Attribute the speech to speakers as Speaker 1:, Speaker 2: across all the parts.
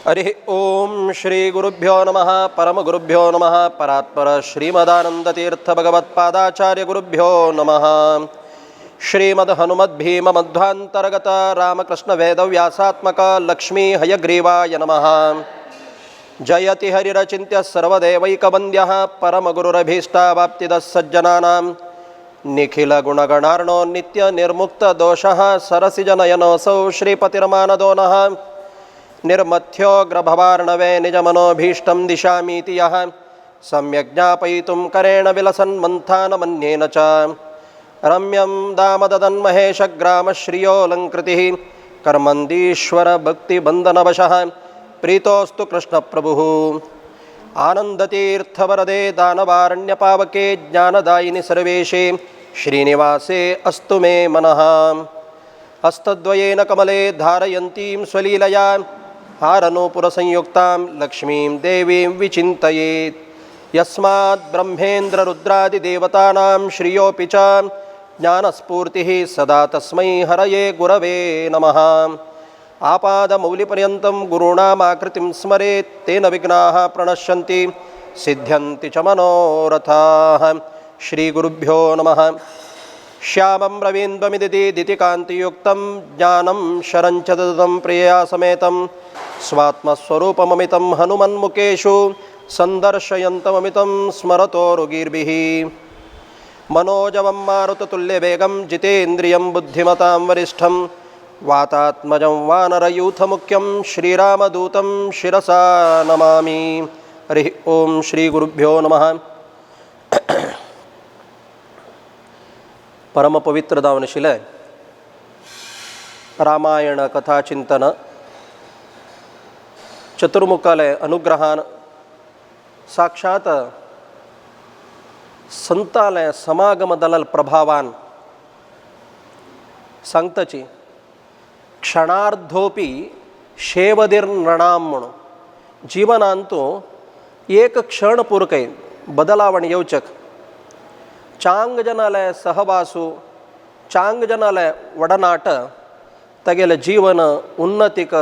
Speaker 1: हरि ओम श्री गुरुभ्यो नमः परमगुरुभ्यो नमः परात्पर श्रीमदानंदतीर्थ भगवत्पादाचार्य गुरुभ्यो नमः। श्रीमद् हनुमद् भीम मध्वांतर्गत रामकृष्ण वेदव्यासात्मक लक्ष्मी हयग्रीवाय नमः। जयति हरिरचिन्त्य सर्वदेवैकवन्द्यः परमगुरुरभीष्टावाप्तिदः सज्जनानां निखिल गुणगणार्णो नित्य निर्मुक्त दोषः सरसिजनयनोऽसौ श्रीपतिर्मानदो नः। निर्मथ्योग्रभवार्णवे निजमनोभीष्टं दिशामीति यः सम्यक् ज्ञापयितुं करेण विलसन्मन्थानमन्येन च रम्यं दामददन्महेशग्रामश्रियोऽलङ्कृतिः कर्मन्दीश्वरभक्तिबन्धनवशः प्रीतोऽस्तु कृष्णप्रभुः। आनन्दतीर्थवरदे दानवारण्यपावके ज्ञानदायिनि सर्वेशे श्रीनिवासे अस्तु मे मनः। हस्तद्वयेन कमले धारयन्तीं स्वलीलया हारनूपुरसंयुक्तां लक्ष्मीं देवीं विचिन्तयेत्। यस्मात् ब्रह्मेन्द्ररुद्रादिदेवतानां श्रियोऽपि च ज्ञानस्फूर्तिः सदा तस्मै हरये गुरवे नमः। आपादमौलिपर्यन्तं गुरूणामाकृतिं स्मरेत् तेन विघ्नाः प्रणश्यन्ति सिद्ध्यन्ति च मनोरथाः। श्रीगुरुभ्यो नमः। श्यामं रवीन्द्रमिदितिकान्तियुक्तं ज्ञानं शरञ्च ददतं प्रियया समेतं स्वात्मस्वरूपममितं हनुमन्मुखेषु सन्दर्शयन्तममितं स्मरतोरुगीर्भिः। मनोजवं मारुततुल्यवेगं जितेन्द्रियं बुद्धिमतां वरिष्ठं वातात्मजं वानरयूथमुख्यं श्रीरामदूतं शिरसा नमामि। हरिः ओं श्रीगुरुभ्यो नमः। परम पवित्र दावनशिले रामायण कथा चिंतन चतुर्मुखालय अनुग्रहान साक्षात संतालय समागम दलल प्रभावान सांगताची क्षणार्धोपी शेवदिर्नणाम म्हणून जीवनांतू एक क्षण पुरकय बदलावण येवचक चांग जनालय सहवासु चांग जनालय वडनाट तगेले जीवन उन्नतिक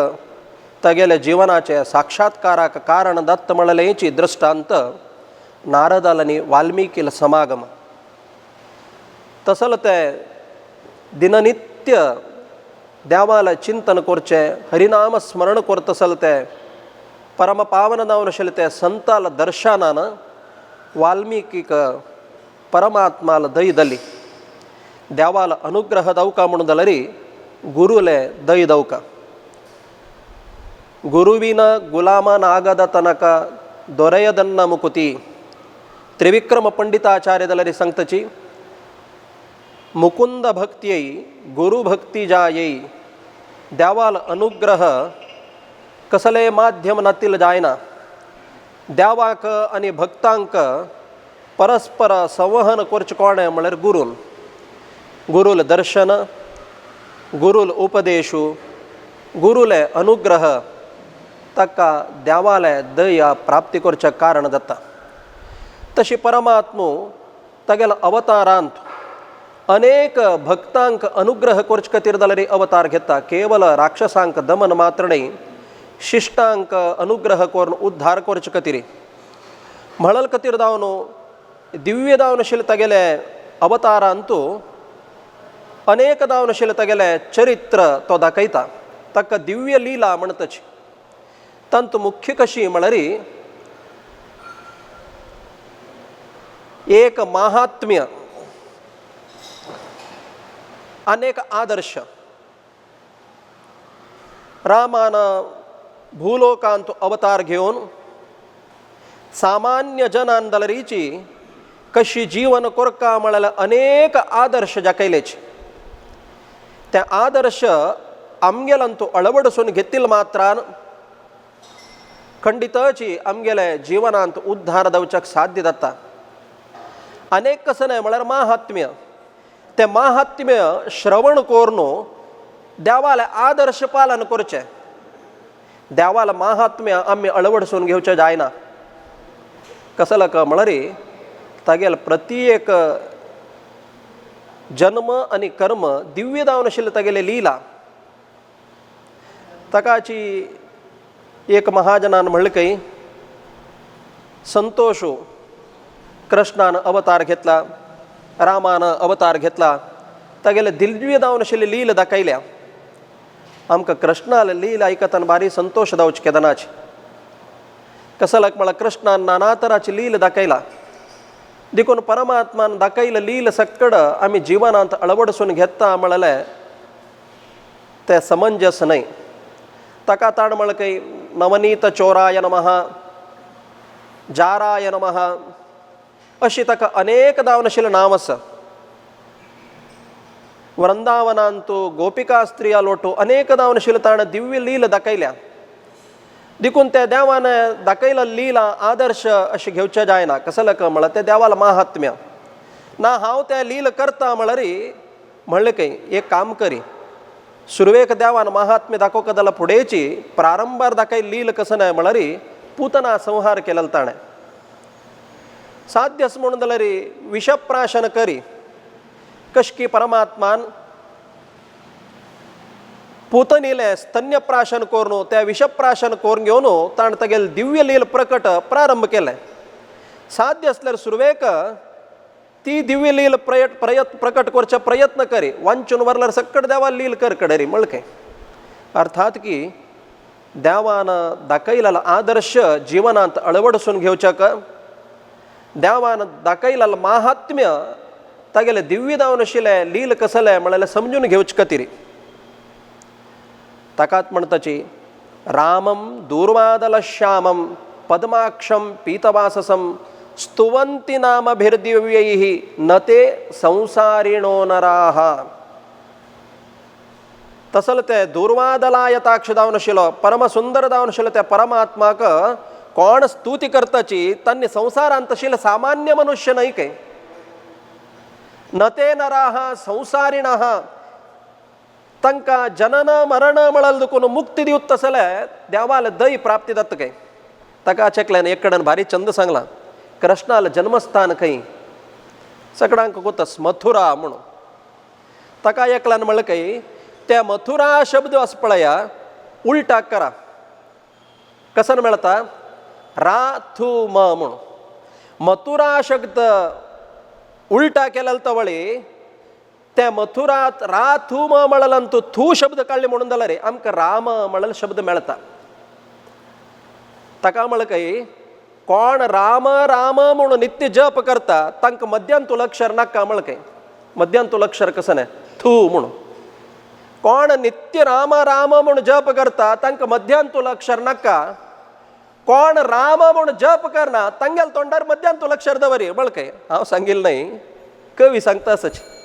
Speaker 1: तगेले जीवनाचे साक्षात्काराक कारण दत्त मळलेची दृष्टांत नारदालनी वाल्मिकील समागम तसल ते दिननित्य देवाल चिंतन करचे हरिनाम स्मरण करतसल ते परम पावन नावनशल ते संताल दर्शनान वाल्मिकीक परमात्माला दयदली देवाला अनुग्रह दौका म्हणून गुरुले दय दौका गुरुविನ ಗುಲಾಮನಾಗದ ತನಕ ದೊರೆಯದನ್ನ ಮುಕುತಿ ತ್ರಿವಿಕ್ರಮ पंडिताचार्यदलरी संगतची मुकुंद भक्तियै गुरु भक्ती जायै देवाल अनुग्रह कसले माध्यम नतील जायना देवाक आणि भक्तांक परस्पर संवहन करचे कोणे म्हळ्यार गुरून गुरुल दर्शन गुरुल उपदेशु गुरुले अनुग्रह तका देवाले दया प्राप्ती करचे कारण जाता। तशी परमात्मो तगेल अवतारांत अनेक भक्तांक अनुग्रह करचे खातीर जाल्यार अवतार घेता। केवल राक्षसांक दमन मात्र न्ही शिष्टांक अनुग्रह करून उद्धार करचे खातीर म्हणल खातीर जावन दिव्य दावनशील तगेले अवतारांतू अनेक दावनशील तगेले चरित्र तो दाखयता ताका दिव्य लीला म्हणतची तंत मुख्य कशी म्हळ्यार एक महात्म्य अनेक आदर्श रामान भूलोकांत अवतार घेवन सामान्य जनांदलरीची कशी जीवन कोरका म्हळ्यार अनेक आदर्श जाकयलेचे त्या आदर्श आमगेलांतू अळवडसून घेतील मात्रान खंडितची आमगेले जीवनांत उद्धार दवचक साध्य जाता। अनेक कसं नाही म्हळ्यार महात्म्य ते महात्म्य श्रवण करून देवाले आदर्श पालन करचे देवाला महात्म्य आम्ही अळवडसून घेवचे जायना। कसं का म्हळ्यार तागेल प्रत्येक जन्म आणि कर्म दिव्य दावनशील तागेले लीला तकाची एक महाजनान म्हणलं काही संतोषू कृष्णानं अवतार घेतला, रामानं अवतार घेतला, तागेले दिव्य दावन आशिल्ली लील दाखयल्या. आमकां कृष्णाल लील आयकतना भारी संतोष जावचे केदनाचे. कसलाक म्हळ्यार कृष्णान नाना तराची लील दाखयला. देखून परमात्मान दाखयला लील सक्कड आमी जिवनांत अळवडसून घेता म्हळ्यार ते समंजस न्हय. ताका ताण म्हळ्यार काही नवनीत चोराय नमः, जाराय नमः अशी ताका अनेक दावन आशिल्लें नांव आसा. वृंदावनांतू गोपिका स्त्रिया लोटू अनेक दावन आशिल्लें ताणें दिव्य लील दाखयल्या. देखून त्या देवान दाखयला लीला आदर्श अशें घेवचें जायना. कसलाक म्हळ्यार त्या देवाला महात्म्य ना. हांव त्या लील करता म्हळ्यार म्हणलें काही एक काम करी, सुरवेक देवान महात्म्य दाखोवका जाल्यार फुडेची प्रारंभार दाखय लील कसं न्हय म्हळ्यार पुतना संहार केलेलो ताणें. साध्य आसा म्हणून जाल्यार विषप्राशन करी कशकी परमात्मान पुतनीले स्तन्यप्राशन करून त्या विषप्राशन करून घेवन ताणें तागेले दिव्य लील प्रकट प्रारंभ केलें. साध्य आसल्यार सुरवेक ती दिव्य लील प्रकट करचे प्रयत्न करी. वांचून वरल्यार सक्कड देवा लील कर कडरी म्हळके. अर्थात की देवान दाखयलेलो आदर्श जिवनांत अळवडसून घेवच्याक, देवान दाखयलेलो महात्म्य तागेले दिव्य दावन आशिल्लें लील कसलें म्हळ्यार समजून घेवचे खातीर. ताकाच म्हणटाची रामम दूर्वादल श्यामम पद्माक्षम पीतवाससम स्तुवंती नामभिर्दिव्यैः न ते संसारिणो नराः. तसलं ते दुर्वादलायताक्ष दावन आशिल्लो परम सुंदर दावन आशिल्लो त्या परमात्माक कोण स्तुती करताची तांणी संसारांत आशिल्ले सामान्य मनुष्य न्हय काय. न ते नराः संसारिणः तांकां जनन मरण म्हळ्यार देखून मुक्ती दिवत तसले देवाल दय प्राप्ती जाता काय. ताका चेकल्यान एक कडेन भारी चंद सांगला, कृष्णाल जन्मस्थान खंय सगळ्यांक कोतस मथुरा म्हणून. ताका एकल्यान म्हणलें काही त्या मथुरा शब्द आसा पळया उलटा करा. कसन मेळता राथू म म्हणून. मथुरा शब्द उलटा केलेलो तवळी त्या मथुरात राथू म म्हळ्यार थू शब्द काडले म्हणून जाल्यार आमकां राम म्हळ्यार शब्द मेळटा. ताका म्हळें काही कोण राम राम म्हणून नित्य जप करता तांकां मध्यांतुलक्षर नाका म्हळें काही. मध्यांतुलक्षर कसं न्हय थू म्हणून. कोण नित्य राम राम म्हणून जप करता तांकां मध्यांतुलक्षर नाका. कोण राम म्हणून जप करना तांगेल तोंडार मध्यांतुलक्षर दवरी म्हळें काही. हांव सांगिल्लें न्हय, कवी सांगता तशें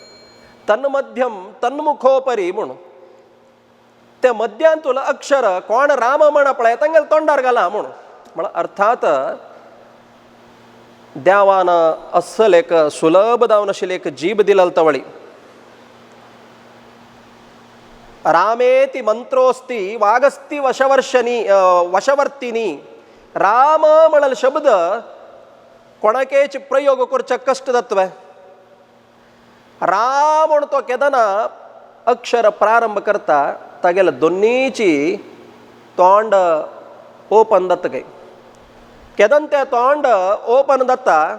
Speaker 1: तन्मध्यम तन्मुखोपरी म्हणून. ते मध्यांतुल अक्षर कोण राम म्हणा पळय तांगेल तोंडार घाला म्हणून. म्हळ्यार अर्थात देवान अस्सल एक सुलभ दावन आशिल्ली एक जीब दिलेली तवळी. रामेति मंत्रोस्ती वागस्ती वशवर्तिनी. राम म्हळ्यार शब्द कोणाकेच प्रयोग करचे कष्ट जातवे. राम म्हणून तो केदना अक्षर प्रारंभ करता तागेले दोनीची तोंड ओपन जाता काय. केदन तें तोंड ओपन जाता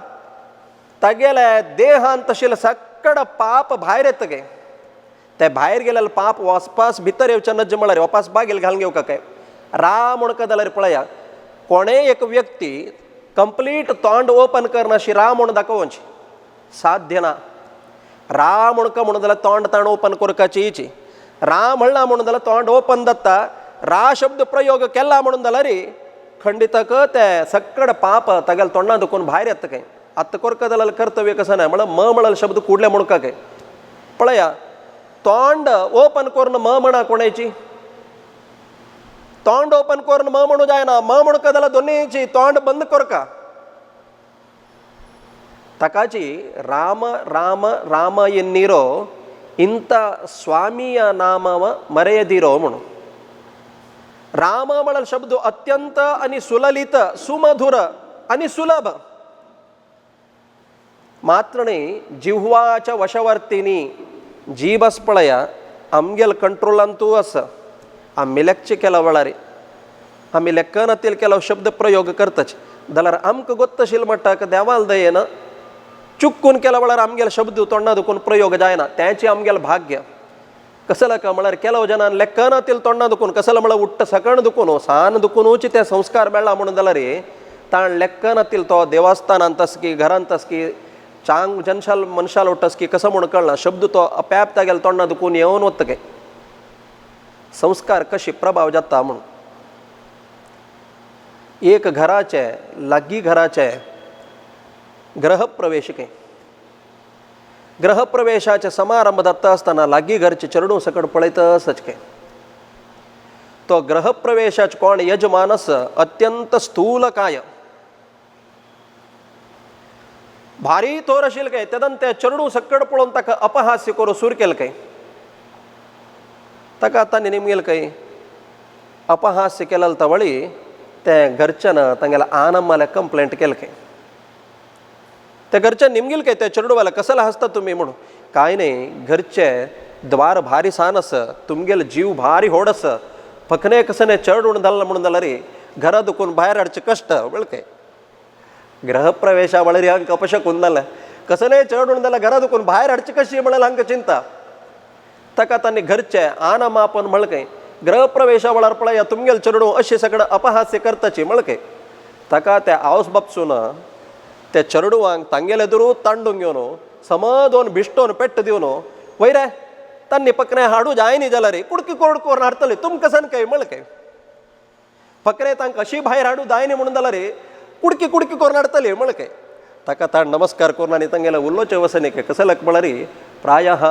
Speaker 1: तागेले देहांत आशिल्ले सक्कड पाप भायर येता काय. ते भायर गेलेले पाप वचपास भितर येवचे नज म्हळ्यार वपास बागेल घालून घेवका काय. राम म्हणून जाल्यार पळया कोणेय एक व्यक्ती कंप्लीट तोंड ओपन करनाशी राम म्हणून दाखोवची साध्य ना. राम म्हणून जाल्यार तोंड ताण ओपन करपाची. राम म्हणला म्हणून जाल्यार तोंड ओपन जाता. रा शब्द प्रयोग केला म्हणून जाल्यार खंडितक ते सक्कड पाप तागेले तोंडां दुखून भायर येता काय. आत्ता करका जाल्यार कर्तव्य कसं नाही म्हळ्यार म म्हळ्यार शब्द कुडले म्हणूका काय. पळया तोंड ओपन करून म म्हणा कोणाची. तोंड ओपन करून म म्हणू जायना. म म्हणूका जाल्यार दोनीची तोंड बंद करका. ताकाची राम राम राम ಎನ್ನಿರೋ ಇಂಥ ಸ್ವಾಮಿಯ ನಾಮವ ಮರೆಯದಿರೋ म्हणून. राम म्हळ्यार शब्द अत्यंत आणि सुललित सुमधुर आणि सुलभ. मात्र न्ही जिव्हाच्या वशवर्तीनी जीभ आसा पळया आमगेल कंट्रोलांतू आसा. आमी लेक्चे केला वेळार आम्ही लेखनातील केलो शब्द प्रयोग करतच जाल्यार आमकां गोत्तशील मट्टाक देवाल दयेन चुकून केल्या वेळार आमगेले शब्द तोंडा दुखून प्रयोग जायना तेंचे आमगेलें भाग्य. कसलं का म्हळ्यार केलो जनान लेखनातील तोंडा दुखून कसलं म्हळ्यार उठ्ठ सकण दुखून सान दुखूनच ते संस्कार मेळ्ळा म्हणून जाल्यार ताण लेखनातील तो देवस्थानांत आस की घरांत आस की चांग जनशाल मनशाल उठ्ठस की कसं म्हणून कळना शब्द तो अप्याप तागेले तोंडा दुखून येवन वतके संस्कार कशी प्रभाव जाता म्हणून. एक घराचे लागीं घराचे ग्रहप्रवेशिके ग्रहप्रवेशाचे समारंभ जाता आसतना लागीं घरचे चेडूं सकट पळयतच के तो ग्रहप्रवेशाचे कोण यजमान आसा अत्यंत स्थूलकाय भारी थोर आशिल्ले काय तेदन ते चेडूं सकट पळोवन ताका अपहास्य करूं सुरू केलें काय ताका तांणी निमगेलें काय अपहास्य केलें तवळी ते घरच्यान तांगेले आनम्माले कंप्लेंट केलें काय त्या घरच्यान निमगेलें काय ते चेडूवाले कसले हसता तुमी म्हणून कांय न्ही घरचे द्वार भारी सान आसा तुमगेलो जीव भारी व्हड आसा फकने कसने चड उण जाल्लो म्हणून जाल्यार घरा दुखून भायर हाडचें कश्ट वळखे ग्रहप्रवेशा वळरी हांकां अपशकून जालें कसले चड उण जाल्यार घरा दुखून भायर हाडचें कशी म्हळ्यार हांकां चिंता ताका तांणी घरचे आनमापन म्हळके ग्रहप्रवेशा वेळार पळया तुमगेले चेडूं अशें सगळें अपहास्य करताची म्हळके ताका ते आवस बापसून त्या चेडूवांक तांगेले दुरूच तांडून घेवन समजोन भिश्टोन पेट्ट दिवन वय रे तांणी पकने हाडू जाय न्ही जाल्यार कुडकी कोरड करून हाडटले तुमकां सन काय म्हळके फकरे तांकां अशी भायर हाडू जाय न्ही म्हणून जाल्यार कुडकी कुडकी करून हाडटली म्हळके ताका ताण नमस्कार करून आनी तांगेले उल्लोचे वसनीक कसलक म्हळ्यार प्रायः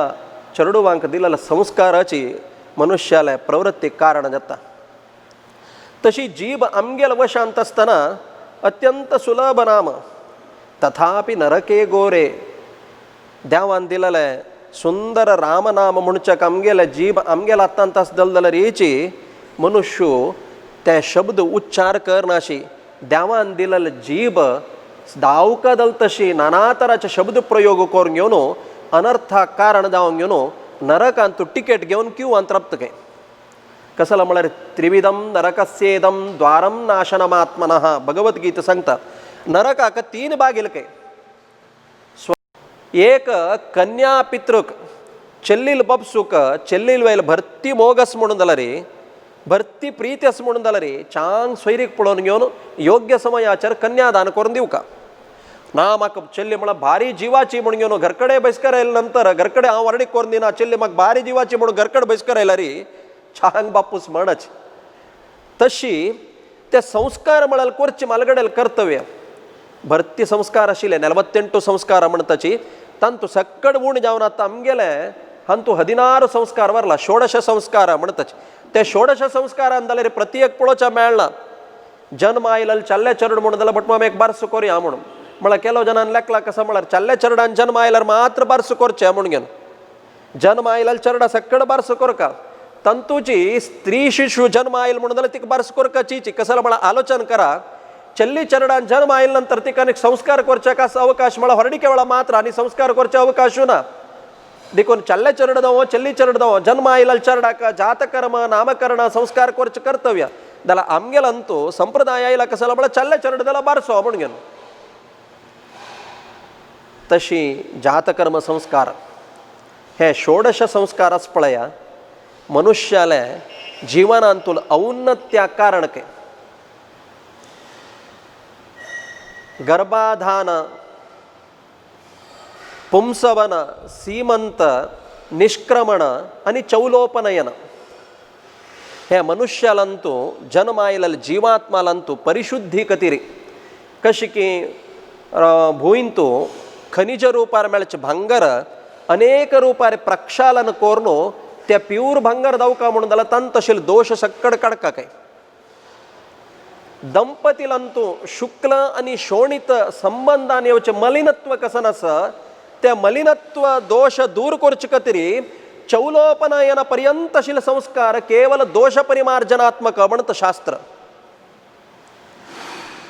Speaker 1: चेडूवांक दिलेल्या संस्काराची मनुष्याले प्रवृत्तीक कारण जाता. तशी जीब आमगेल वशांत आसतना अत्यंत सुलभ नाम तथापि नरके गोरे देवान दिलेले सुंदर रामनाम म्हणच्याक आमगेले जीब आमगेले आत्तांत आसतले जाल्यार हेची मनुष्य ते शब्द उच्चार करनाशी देवान दिलेले जीब दावका दल तशी नाना तराचे शब्द प्रयोग करून घेवन अनर्थाक कारण जावंक घेवन नरकांत तूं टिकेट घेवन क्यूवांत रपतके कसला म्हळ्यार त्रिविधम नरकस्येदम द्वारम नाशनमात्मनः भगवद्गीता सांगता नरकाक 3 बागिलके एक कन्या पितृक ಚೆಲ್ಲಿಲ್ ಬಬ್ಸುಕ ಚೆಲ್ಲಿಲ್ ವೈಲ್ ಭರ್ತಿ ಮೋಗಸ್ म्हणून जाल्यार भरती प्रीती आस म्हणून जाल्यार चांग सोयरीक पळोवन घेवन योग्य समयाचेर कन्यादान करून दिवका ना म्हाका चेल्ली म्हळ्यार भारी जिवाची म्हणून घेवन घरकडे बसकर आयले नंतर घरकडे हांव वर्णीक करून दिना चेल्ली म्हाका भारी जिवाची म्हणून घरकडे बसकर आयल्यार चांग बापूस म्हणच तशी ते संस्कार म्हळ्यार करचे मालगडेल कर्तव्य भरती संस्कार आशिल्ले 48 संस्कार म्हणटाची तांतू सक्कड उण जावन आतां आमगेले हांतू 16 संस्कार वरला 16 संस्कार म्हणटाचे ते 16 संस्कारान जाल्यार प्रत्येक पळोवचा मेळना जन्म आयला चल्ले चरण म्हणून जाल्यार बट एक बारस करुया म्हणून म्हळ्यार केलो जनान लेखला कसं म्हळ्यार चल्ले चरडान जन्म आयल्यार मात्र बारस करचें म्हणून घेवन जन्म आयला चरडा सक्कड बारस करका तंतूची स्त्री शिशु जन्म आयल म्हणून जाल्यार तिका बारस करकाची कसं म्हळ्यार आलोचन करा चल्ली चरडान जन्म आयल नंतर तिका आनीक संस्कार करचे कास अवकाश म्हळ्यार हरडिके वेळा मात्र आनी संस्कार करचे अवकाश ना देखून चल्ले चरड दवो चल्ली चरड दवो जन्म आयला चरडाक जातकर्म नामकरण संस्कार करचे कर्तव्य जाल्यार आमगेलंतू संप्रदाय आयला कसं म्हळ्यार चल्ले चरड जाल्यार बारसो म्हणून घेवन तशी जातकर्म संस्कार हे 16 संस्कार आस पळया मनुष्याले जीवनांतूल औन्नत्या कारणके गर्भाधान पुंसवन सीमंत निष्क्रमण आणि चौलोपनयन हे मनुष्यालंतू जन्म आयलेल जीवात्मालंतू परिशुद्धी कतिरी कशी की भूईंतू खनिज रूपार मेळचे भांगर अनेक रूपार प्रक्षालन कोरनो त्या प्यूर भांगर जावका म्हणून जाल्यार तांत तशेल दोष सक्कड काडका काय दंपतीलंतू शुक्ल आणि शोणित संबंधान येवचे मलिनत्व कसन आसा त्या मलिनत्व दोष दूर करचे खातीर चौलोपनयन पर्यंत आशिल्ले संस्कार केवल दोष परिमार्जनात्मक म्हणत शास्त्र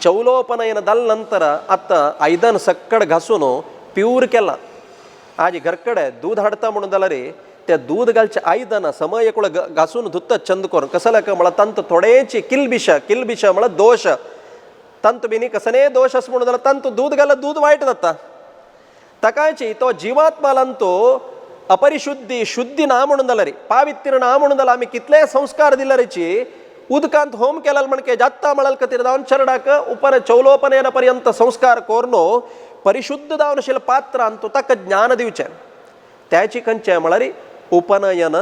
Speaker 1: चौलोपनयन जाले नंतर आतां आयदन सक्कड घासून प्यूर केला आज घरकडे दूध हाडता म्हणून जाल्यार त्या दूध घालचे आयदन समय कुळ घासून धुत्त चंद करून कसं का मला तंत थोडेची किलबिश मला दोष तंत बिनी कसने दोष असं म्हणून तंत दूध घाला दूध वाईट जाता तकायची तो जीवात्मालांतो अपरिशुद्धी शुद्धी ना म्हणून जाल्यार पावित्र्य ना म्हणून जाल्यार आम्ही कितले संस्कार दिल्यारीची उदकांत होम केला म्हणके जात्ता मळल कतीर जावन चरडाक उपन चौलोपनयन पर्यंत संस्कार कोरनो परिशुद्ध जावनशील पात्र अंतू तक ज्ञान दिवचे त्याची खंचे म्हळ्यार उपनयन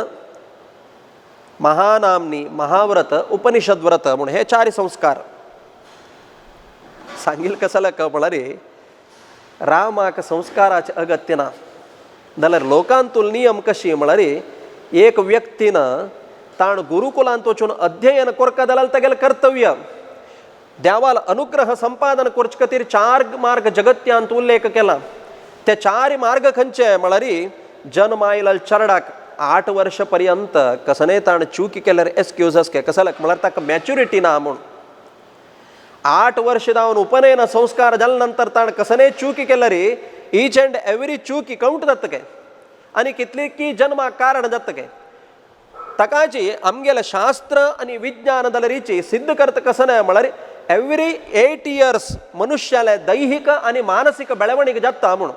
Speaker 1: महानामनी महाव्रत उपनिषद व्रत म्हणून हे चार संस्कार सांगील कसला का म्हळ्यार रामाक संस्काराचे अगत्य ना जाल्यार लोकांतूल नियम कशी म्हळ्यार एक व्यक्तीनं ताण गुरुकुलांत वचून अध्ययन कोरका जाल्यार तेगेलें कर्तव्य देवाल अनुग्रह संपादन करचे खातीर 4 मार्ग जगत्यांत उल्लेख केला ते 4 मार्ग खंयचे म्हळ्यार जन्म आयलाल चरडाक 8 वर्ष पर्यंत कसने ताण चूक केल्यार एक्सक्यूजस के कसं म्हळ्यार ताका मॅच्युरिटी ना म्हूण 8 वर्ष जावन उपनयन संस्कार जाल्या नंतर ताण कसने चूक केल्यार ईच अँड एवरी चूक काउंट जाता काय आनी कितली की जन्माक कारण जाता काय तकाची आमगेले शास्त्र आणि विज्ञान जाल्यार सिद्ध करता कसं नाही म्हळ्यार एवरी 8 इयर्स मनुष्याले दैहिक आणि मानसिक बेळवणीक जाता म्हणून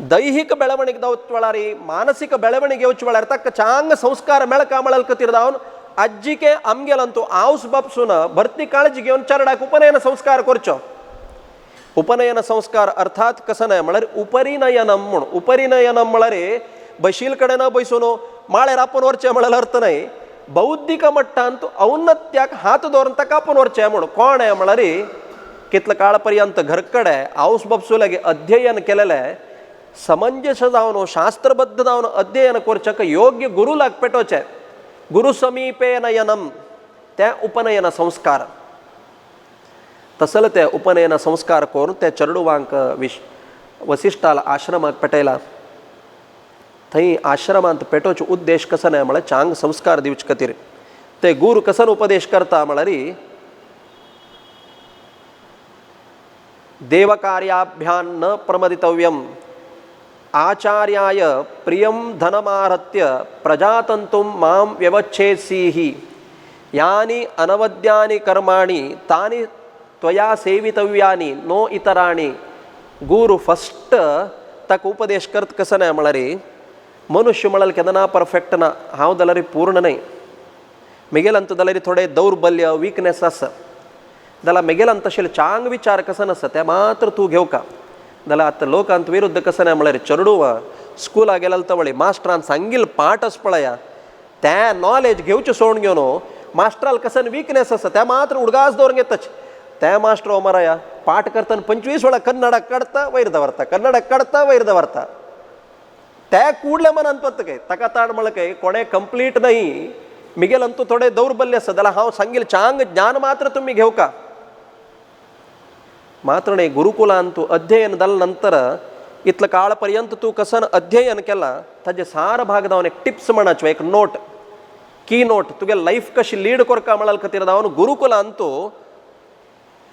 Speaker 1: दैहिक बेळवणीक जावचे वेळार मानसिक बेळवणीक येवचे वेळार ताका चांग संस्कार मेळका म्हळ्यार कतीर जावन आज्जीके आमगेलांतू आवस बापसून भरती काळजी घेवन चरडाक उपनयन संस्कार करचो उपनयन संस्कार अर्थात कसं नाही म्हळ्यार उपरिनयनम म्हणून उपरिनयनम म्हळ्यार बशील कडेन बैसून माळेर आपूण व्हरचें म्हळ्यार अर्थ नाही बौद्धीक मट्टांत औन्नत्याक हात दवरून ताका आपूण व्हरचें म्हणून कोण आहे म्हळ्यार कितले काळ पर्यंत घरकडे आवस बापसू लागी अध्ययन केलेले समंजस जावन शास्त्रबद्ध जावन अध्ययन करचें योग्य गुरू लाग पेटोवचें गुरु समीपे नयनम ते उपनयन संस्कार तसले ते उपनयन संस्कार करून ते चरडुवांक वसिष्ठाल आश्रमाक पेटयला थंय आश्रमांत पेटोवचो उद्देश कसो न्हय म्हळ्यार चांग संस्कार दिवचे खातीर ते गुरू कसो उपदेश करता म्हळ्यार देवकार्याभ्यां न प्रमदितव्यम आचार्याय प्रियं धनमाहत्य प्रजातंतुं मां व्यवच्छेत्सीहि यानि अनवद्यानि कर्माणि तानि त्वया सेवितव्यानि नो इतराणि गुरु फस्ट ताका उपदेश करता कसो न्हय म्हळ्यार मनुष्य म्हळ्यार केन्ना परफेक्ट ना हांव जाल्यार पूर्ण न्हय म्हगेलांत जाल्यार थोडे दौर्बल्य वीकनेस आसा जाल्यार म्हगेलांत तशें चांग विचार कसो नासता ते मात्र तूं घेवका जाल्यार आतां लोकांत विरुद्ध कसो न्हय म्हळ्यार चेडूं स्कुलाक गेल्यार तवळी मास्टरान सांगिल्ल पाठ आसा पळया तें नॉलेज घेवचें सोडून घेवन मास्टराल कसो वीकनेस आसा तें मात्र उडगास दवरून घेताच तें मास्टर हो माराया पाठ करतना 25 वेळा कन्नडाक काडता वयर दवरता कन्नडाक काडता वयर दवरता ते कूडले मनांत पत्ता काय ताका ताण म्हळ्यार काय कोणें कंप्लीट नाही म्हगेलांतू थोडे दौर्बल्य आसा जाल्यार हांव सांगिल्लें चांग ज्ञान मात्र तुमी घेवका मात्र न्ही गुरुकुलांत तूं अध्ययन जाल्या नंतर इतलो काळ पर्यंत तूं कसन अध्ययन केलां ताजे सार भाग जावन एक टिप्स म्हणाच्यो एक नोट की नोट तुगे लायफ कशी लीड करता म्हळ्यार खातीर जावन गुरुकुलांत तूं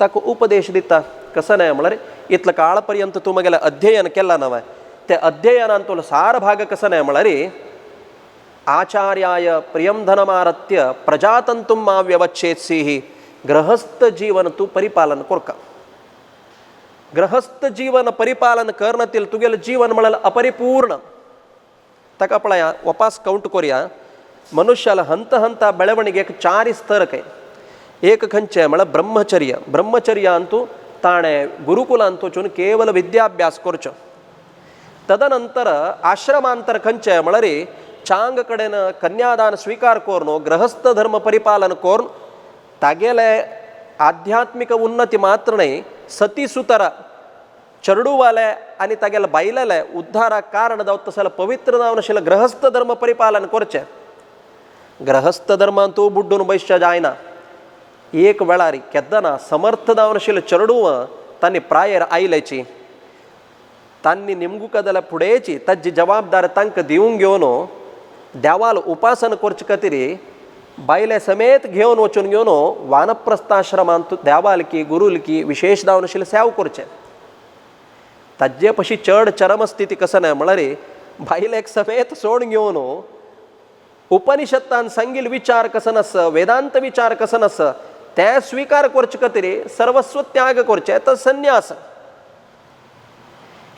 Speaker 1: ताका उपदेश दिता कसो न्हय म्हळ्यार इतलो काळ पर्यंत तूं म्हगेलें अध्ययन केलां न्हय ते अध्ययनांत तुला सार भाग कसो न्हय म्हळ्यार आचार्याय प्रियं धनमाहत्य प्रजातंतुं मा व्यवच्छेत्सीहि गृहस्थ जीवन तूं परिपालन करका गृहस्थ जीवन परिपालन करनातील तुगेलें जीवन म्हळ्यार अपरिपूर्ण ताका पळया वपास काउंट करुया मनुष्याला हंत हंता बेळवणीक 4 स्तर काय एक खंयचें म्हळ्यार ब्रह्मचर्य ब्रह्मचर्यांतू ताणें गुरुकुलांत वचून केवल विद्याभ्यास करचो तदनंतर आश्रमांतर खंयचें म्हळ्यार चांग कडेन कन्यादान स्वीकार करून गृहस्थ धर्म परिपालन करून तागेले आध्यात्मिक उन्नती मात्र न्हय सती सुतर चेडूवाले आनी तागेले बायलेले उद्धाराक कारण जावं तसले पवित्र जावन आशिल्ले गृहस्थ धर्म परिपालन करचें गृहस्थ धर्मांत तूं बुड्डून बसचें जायना एक वेळार केदना समर्थ जावन आशिल्ले चेडूं तांणी प्रायर आयल्याची तांणी निमगुका जाल्यार फुडेची ताची जबाबदारी तांकां दिवंक घेवन देवाल उपासन करचे खातीर बायले समेत घेवन वचून घेवन वानप्रस्थाश्रमांत देवालकी गुरुलकी विशेष जावन आशिल्ले सेवा करचें ताजे पशी चड चरमस्थिती कसो न्हय म्हळ्यार बाईला एक समेत सोडून घेऊन उपनिषत्तान सांगील विचार कसं नसं, वेदांत विचार कसं नसं, त्या स्वीकार करचे कतरी सर्वस्व त्याग करचे तर संन्यास.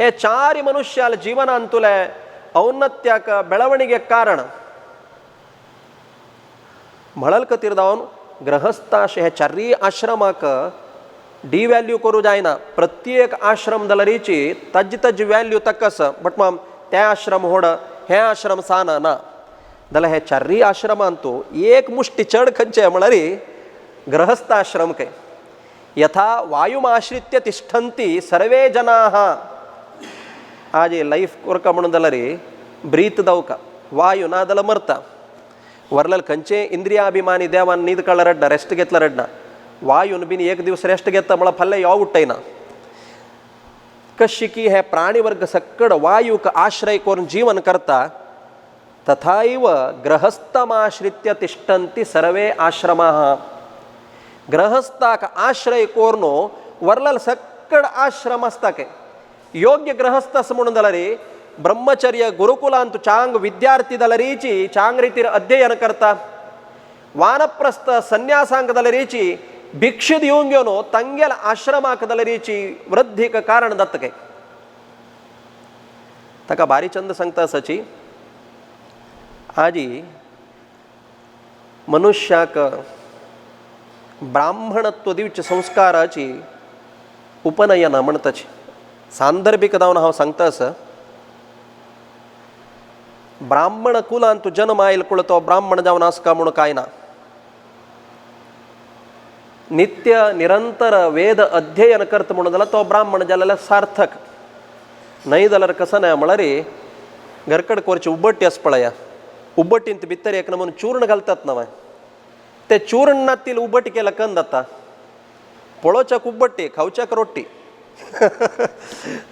Speaker 1: हे चारी मनुष्याला जीवनांतुले औನ್ನತ್ಯಕ ಬೆಳವಣಿಗೆ ಕಾರಣ. म्हणलकतीर ग्रहस्थाश हे चारही आश्रमाक डिव्हॅल्यू करू जायना. प्रत्येक आश्रम दलरीची तज तज व्हॅल्यू तक्कस. बट मग त्या आश्रम होड हे आश्रम सान ना दला हे चारही आश्रमांतू एक मुष्टी चढ खंचे म्हणरी गृहस्थाश्रम के. यथा वायुमाश्रित्य तिष्ठन्ति सर्वे जनाः. आज लाईफ कोरका म्हणून दला रे ब्रीत दवका वायू ना दला मरता. वरल खंचे इंद्रियाभिमानी देवान नीद कळ रड्डा रेस्ट घेतला रड्डा. वायून बिन एक दिवस रेस्ट घेता मला फल्ले याव उठ्ठयना. कशी की हे प्राणीवर्ग सक्कड वायूक आश्रय करून जीवन करता तथाइव ग्रहस्थमाश्रित्य तिष्ठन्ति सर्वे आश्रमाः. ग्रहस्थाक आश्रय कोरनो वरल सक्कड आश्रम असताके योग्य ग्रहस्थस म्हणून दला रे ब्रह्मचर्य गुरुकुलांतु चांग विद्यार्थी दलरीची चांग रीतीर अध्ययन करता. वानप्रस्थ संन्यासांक दलरीची भिक्षित येऊन घेऊन तंगेल आश्रमाक दलरीची वृद्धीक कारण दत्तके. तका भारी चंद सांगता सची आजी मनुष्याक ब्राह्मणत्व दिवचे संस्काराची उपनयन म्हणताची. सांदर्भिक जावन हांव सांगता अस ब्राह्मण कुलांतू जन्म आयल कुळ तो ब्राह्मण जावन आसका म्हणून काय ना. नित्य निरंतर वेद अध्ययन करत म्हणून जाल्यार तो ब्राह्मण जाल्यार सार्थक. नाही जाल्यार कसं नाही म्हळ्यार घरकड कोरची उब्बट्टी आस पळया. उब्बट्टींत भितर एक नमून चूर्ण घालतात नव. ते चूर्णातील उब्बट्टी केला कंद जाता. पळोवच्याक उब्बट्टी खावच्याक रोट्टी.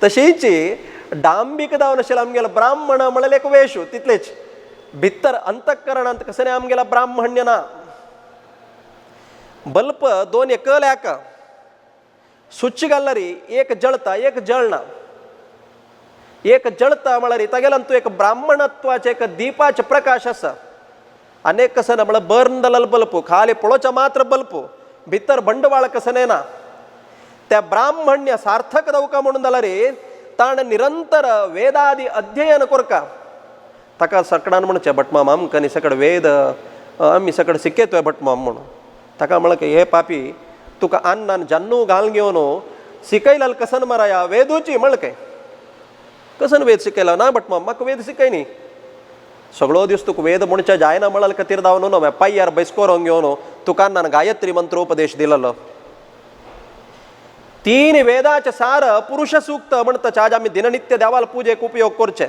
Speaker 1: तशीची डांबीक जावन आशिल्लो आमगेलो ब्राह्मण म्हळ्यार एक वेशू तितलेच. भितर अंतःकरणांत कसं नाही आमगेला ब्राह्मण्य ना. बल्ब दोन एकल याका सुच्च घालणारी एक जळता एक जळना. एक जळता म्हळ्यार तागेलांतू एक ब्राह्मणत्वाचे एक दीपाचे प्रकाश आसा. अनेक कसं ना म्हळ्यार बर्न जाल्लो बल्ब खाली पळोवचा मात्र बल्ब भितर बंडवाळ कसं नाही ना. त्या ब्राह्मण्य सार्थक जावका म्हणून जाल्यार ताण निरंतर वेदादी अध्ययन कोरका. ताका सकडान म्हणचे भटमाम आमकां न्ही सकड वेद आमी सकड शिकयतोय भटमाम म्हणून. ताका म्हळें की हे पापी तुका अन्नान जन्नू घालून घेवन शिकयलाल कसन मराया वेदूची म्हळ काय. कसन वेद शिकयला ना भटमाम म्हाका वेद शिकय न्ही. सगळो दीस तुका वेद म्हणचे जायना म्हळाल खातीर जावन न्हू पाय्यार बैसकोरोंक घेवन तुका अन्नान गायत्री मंत्र उपदेश दिलेलो. 3 वेदाचे सार पुरुष सूक्त म्हणटाचे. आज आमी दिननित्य देवाल पूजेक उपयोग करचे.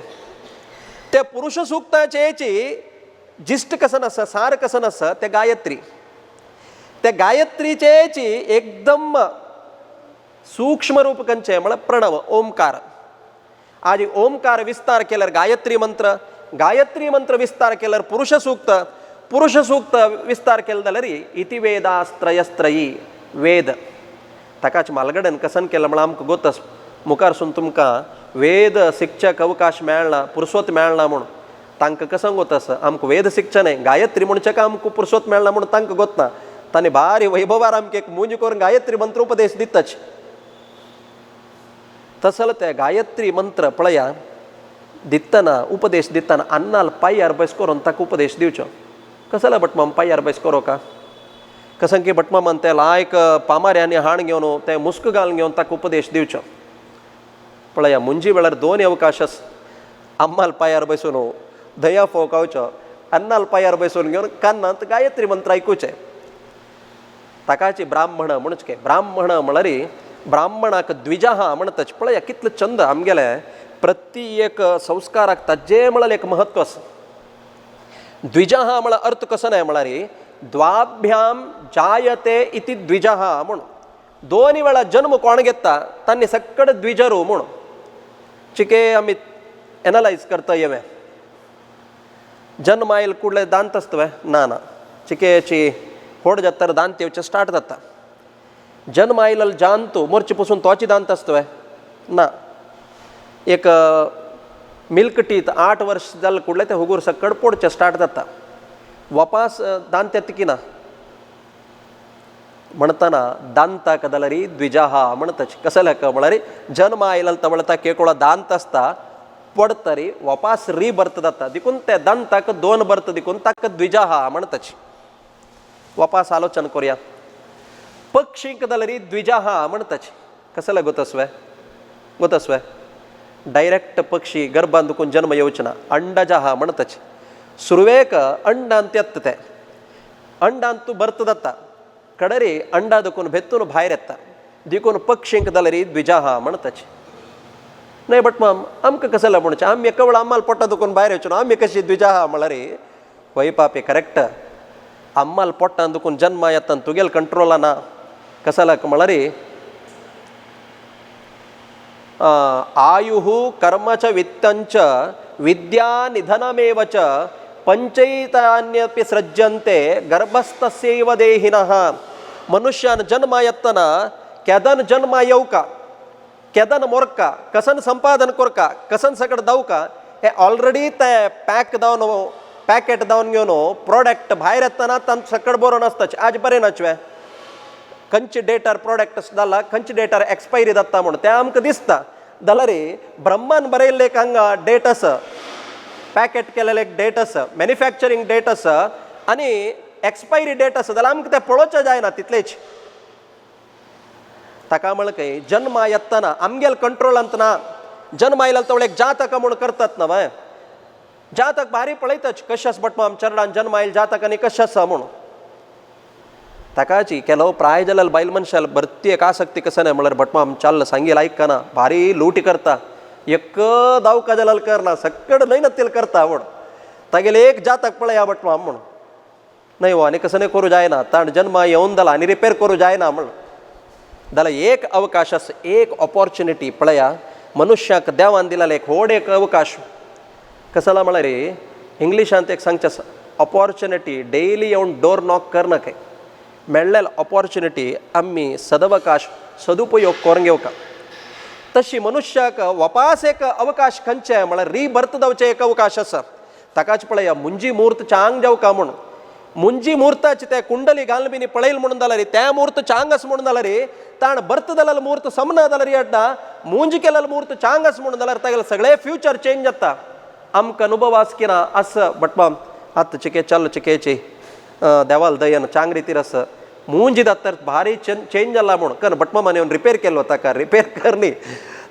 Speaker 1: ते पुरुष सूक्ताचे जिष्ट कसं नसं सार कसं नसं ते गायत्री. ते गायत्रीचे एकदम सूक्ष्म रूप कंचे म्हळ्यार प्रणव ओंकार. आज ओंकार विस्तार केल्यार गायत्री मंत्र विस्तार केल्यार पुरुष सूक्त विस्तार केले जाल्यार इति वेदास्त्रयस्त्रयी वेद. ताकाच मालगड्यान कसन केलं म्हळ्यार आमकां गोतस मुखारसून तुमकां वेद शिक्षक अवकाश मेळना पुरसोत मेळना म्हणून. तांकां कसन गोतस आमकां वेद शिकचे न्हय गायत्री म्हणचे आमकां पुरसोत मेळना म्हणून तांकां गोतना. तांणी भारी वैभवार आमकां एक मुंज करून गायत्री मंत्र उपदेश दिताच. तसल ते गायत्री मंत्र पळया दितना उपदेश दितना अन्नाल पांयार बस करून ताका उपदेश दिवचो. कसला भटमाम पांयार बस करो का. कसं की भटमामान ते लायक पामाऱ्यांनी हाण घेवन ते मुस्क घालून घेवन ताका उपदेश दिवचो. पळया मुंजी वेळार 2 अवकाश अम्माल पांयार बसून दया फोकावचो. अन्नाल पांयार बसून घेवन कान्नांत गायत्री मंत्र आयकुचे. ताकाची ब्राह्मण म्हणचे. ब्राह्मण म्हळ्यार ब्राह्मणाक द्विजहा म्हणटाच. पळया कितले चंद आमगेले प्रत्येक संस्काराक ताजे म्हळ्यार एक महत्व आसा. द्विजहा म्हळ्यार अर्थ कसो न्हय म्हळ्यार द्वाभ्याम जायते इति द्विजहा म्हणून. 2 वेळा जन्म कोण घेता तांणी सक्कड द्विजरू म्हणून. चिके आमी एनालायज करता येवे. जन्म आयल कुडले दांत आसतवे ना ना चिकेची होड जाता दांत येवचे स्टार्ट जाता. जन्म आयला जांतू मोरचे पसून तोची दांत आसतवे ना. एक मिल्क टीत 8 वर्ष जाल कुडले ते हुगूर सकड पोडचे स्टार्ट जाता वापास दांत की ना म्हणताना दांता कदलरी द्विजाहा म्हणतच कसं लेक म्हळ्यार जन्म आयला तवळता केकोळा दांत असता पडतरी वापास री बर्त जाता देखून ते दांताक 2 बर्त देखून ताक द्विजाहा म्हणतच वापास आलोचन करूया पक्षीक दलरी द्विजाहा म्हणतच कसं गोतस्वे डायरेक्ट पक्षी गर्भान दुखून जन्म येवचना अंडजाहा म्हणतच सुरवेक अंडांत येता ते अंडांत तूं बर्त जाता कडरी अंडा दुखून भेतून भायर येता देखून पक्षींक दलरी द्विजाहा म्हणतच नाही बट मग आमकां कसं म्हणचे आमी एका वेळ आम्हाला पोटा दुखून भायर येवचो आमी कशी द्विजाहा म्हळ्यार वय पापे करेक्ट आम्हाला पोटान दुखून जन्म येता तुगेल कंट्रोला ना कसं म्हळ्यार आयुः कर्म च वित्तंच विद्या निधनमेव च पंचैतान्यपि सृज्यन्ते गर्भस्थस्यैव देहिनः मनुष्यान जन्म येतना केदन जन्म येवका केदन मोरका कसन संपादन कोरका कसन सकड दावका हे ऑलरेडी ते पॅकेट दावन घेवन प्रोडक्ट भायर येतना तांचे सकड बरोवन आसताच आज बरें नाचवे खंयचे डेटार प्रोडक्ट जाला खंयचे डेटार एक्सपायरी जाता म्हणून तें आमकां दिसता जाल्यार ब्रह्मान बरयल्ले एक हांगा डेट आसा पॅकेट केलेले एक डेट आसा मॅन्युफॅक्चरींग डेट आसा आनी एक्सपायरी डेट आसा जाल्यार आमकां तें पळोवचें जायना तितलेच ताका म्हळ्यार जन्म येतना आमगेल कंट्रोलांत ना जन्म आयला तो एक जातक म्हूण करतात ना बाय जातक भारी पळयताच कशें आसा बट आम चरडान जन्म आयल जातक आनी कशें आसा म्हूण ताकाची केलो प्राय जाल्यार बायल मनशाल भरती एक आसक्ती कसं नाही म्हळ्यार भटमा चाल सांगेल आयकना भारी लुटी करता एक दावका जाल्यार करना सक्कड न्हय नत्तेल करता म्हूण तागेले एक जातक पळया भटमा म्हूण न्हय आनी कसं नाही करूं जायना ताण जन्म येवन जाला आनी रिपेर करूं जायना म्हूण जाल्यार एक अवकाश आसा एक ऑपॉर्च्युनिटी पळया मनुष्याक देवान दिलेलो एक व्हड एक अवकाश कसला म्हळ्यार इंग्लिशांत एक सांगचे आसा ऑपॉर्च्युनिटी डेली येवन डोर नॉक करना काय मेळ्ळेल ऑपॉर्च्युनिटी आमी सदवकाश सदुपयोग करून घेवका तशी मनुष्याक वापास एक अवकाश खंयचे म्हळ्यार रिबर्थ जावचे एक अवकाश आसा ताकाच पळया मुंजी मुहूर्त चांग जावका म्हूण मुंजी मुहूर्ताचे ते कुंडली घालून बी पळयल म्हणून जाल्यार त्या मुहूर्त चांग आसा म्हणून जाल्यार ताण बर्थ जाल्यार मुहूर्त समना जाल्यार येता मुंज केलेलो मुहूर्त चांग आसा म्हणून जाल्यार तागेले सगळे फ्युचर चेंज जाता आमकां अनुभव आसा की ना आसा बटमाम आतां चिके चल चिकेची देवाल दयन चांग रितीर आसा मूंज जाता तर भारी चेंज जाला म्हूण कारण बटमामान येवन रिपेर केलो ताका रिपेर करनी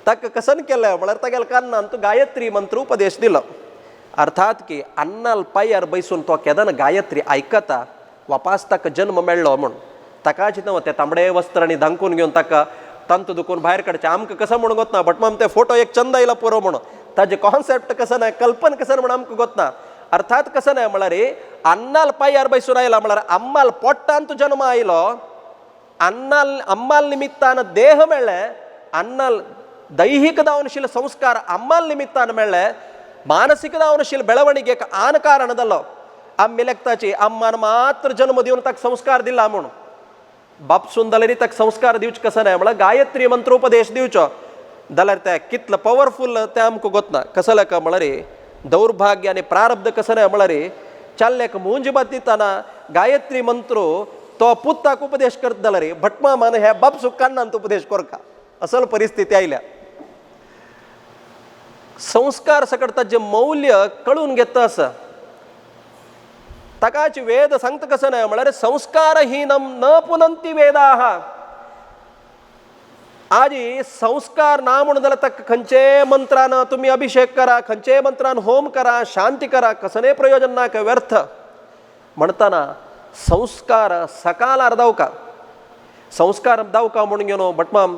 Speaker 1: ताका कसन केलें म्हळ्यार तागेले कान्नान तो गायत्री मंत्र उपदेश दिलो अर्थात की अन्नाल पांयार बैसून तो केदन गायत्री आयकता वापास ताका जन्म मेळ्ळो म्हूण ताका चिंतून ते तांबडे वस्त्र आनी धांकून घेवन ताका तंत दुखून भायर काडचें आमकां कसं म्हणून गोतना बटमाम ते फोटो एक चंद आयला पुरो म्हणून ताजे कॉन्सेप्ट कसं नाही कल्पन कसं म्हणून आमकां गोतना अर्थात कसं नाही म्हळ्यार अन्नाल पांयार बैसून आयला म्हळ्यार अम्माल पोट्टान तूं जन्म आयलो अम्माल निमित्तान देह मेळ्ळे अन्नाल दैहिक जावनशील संस्कार अम्माल निमित्तान मेळ्ळे मानसीक जावनशील बेळवणिगेक आन कारण जालो आमी लेखताची अम्मान मात्र जन्म दिवन ताका संस्कार दिला म्हूण बापसून जाल्यार ताका संस्कार दिवचे कसं नाही म्हळ्यार गायत्री मंत्र उपदेश दिवचो जाल्यार ते कितलो पॉवरफूल ते आमकां गोतना कसं लेका म्हळ्यार दौर्भाग्य आनी प्रारब्ध कसं नाही म्हळ्यार चाल्लेक मुंज बात दिताना गायत्री मंत्र तो पुत्ताक उपदेश करता जाल्यार भटमा मान हे बापसूक कान्नांत उपदेश करका असल परिस्थिती आयल्या संस्कार सकट ताजें मौल्य कळून घेता आसा ताकाच वेद सांगता कसं नाही म्हळ्यार संस्कारहीनम न पुनंती वेदाः आजी संस्कार ना म्हणून जाल्यार ताका खंयचे मंत्रान तुमी अभिषेक करा खंयचे मंत्रान होम करा शांती करा कसले प्रयोजन ना व्यर्थ म्हणटाना संस्कार सकाळार दावका संस्कार दावका म्हणून घेवन भटमाम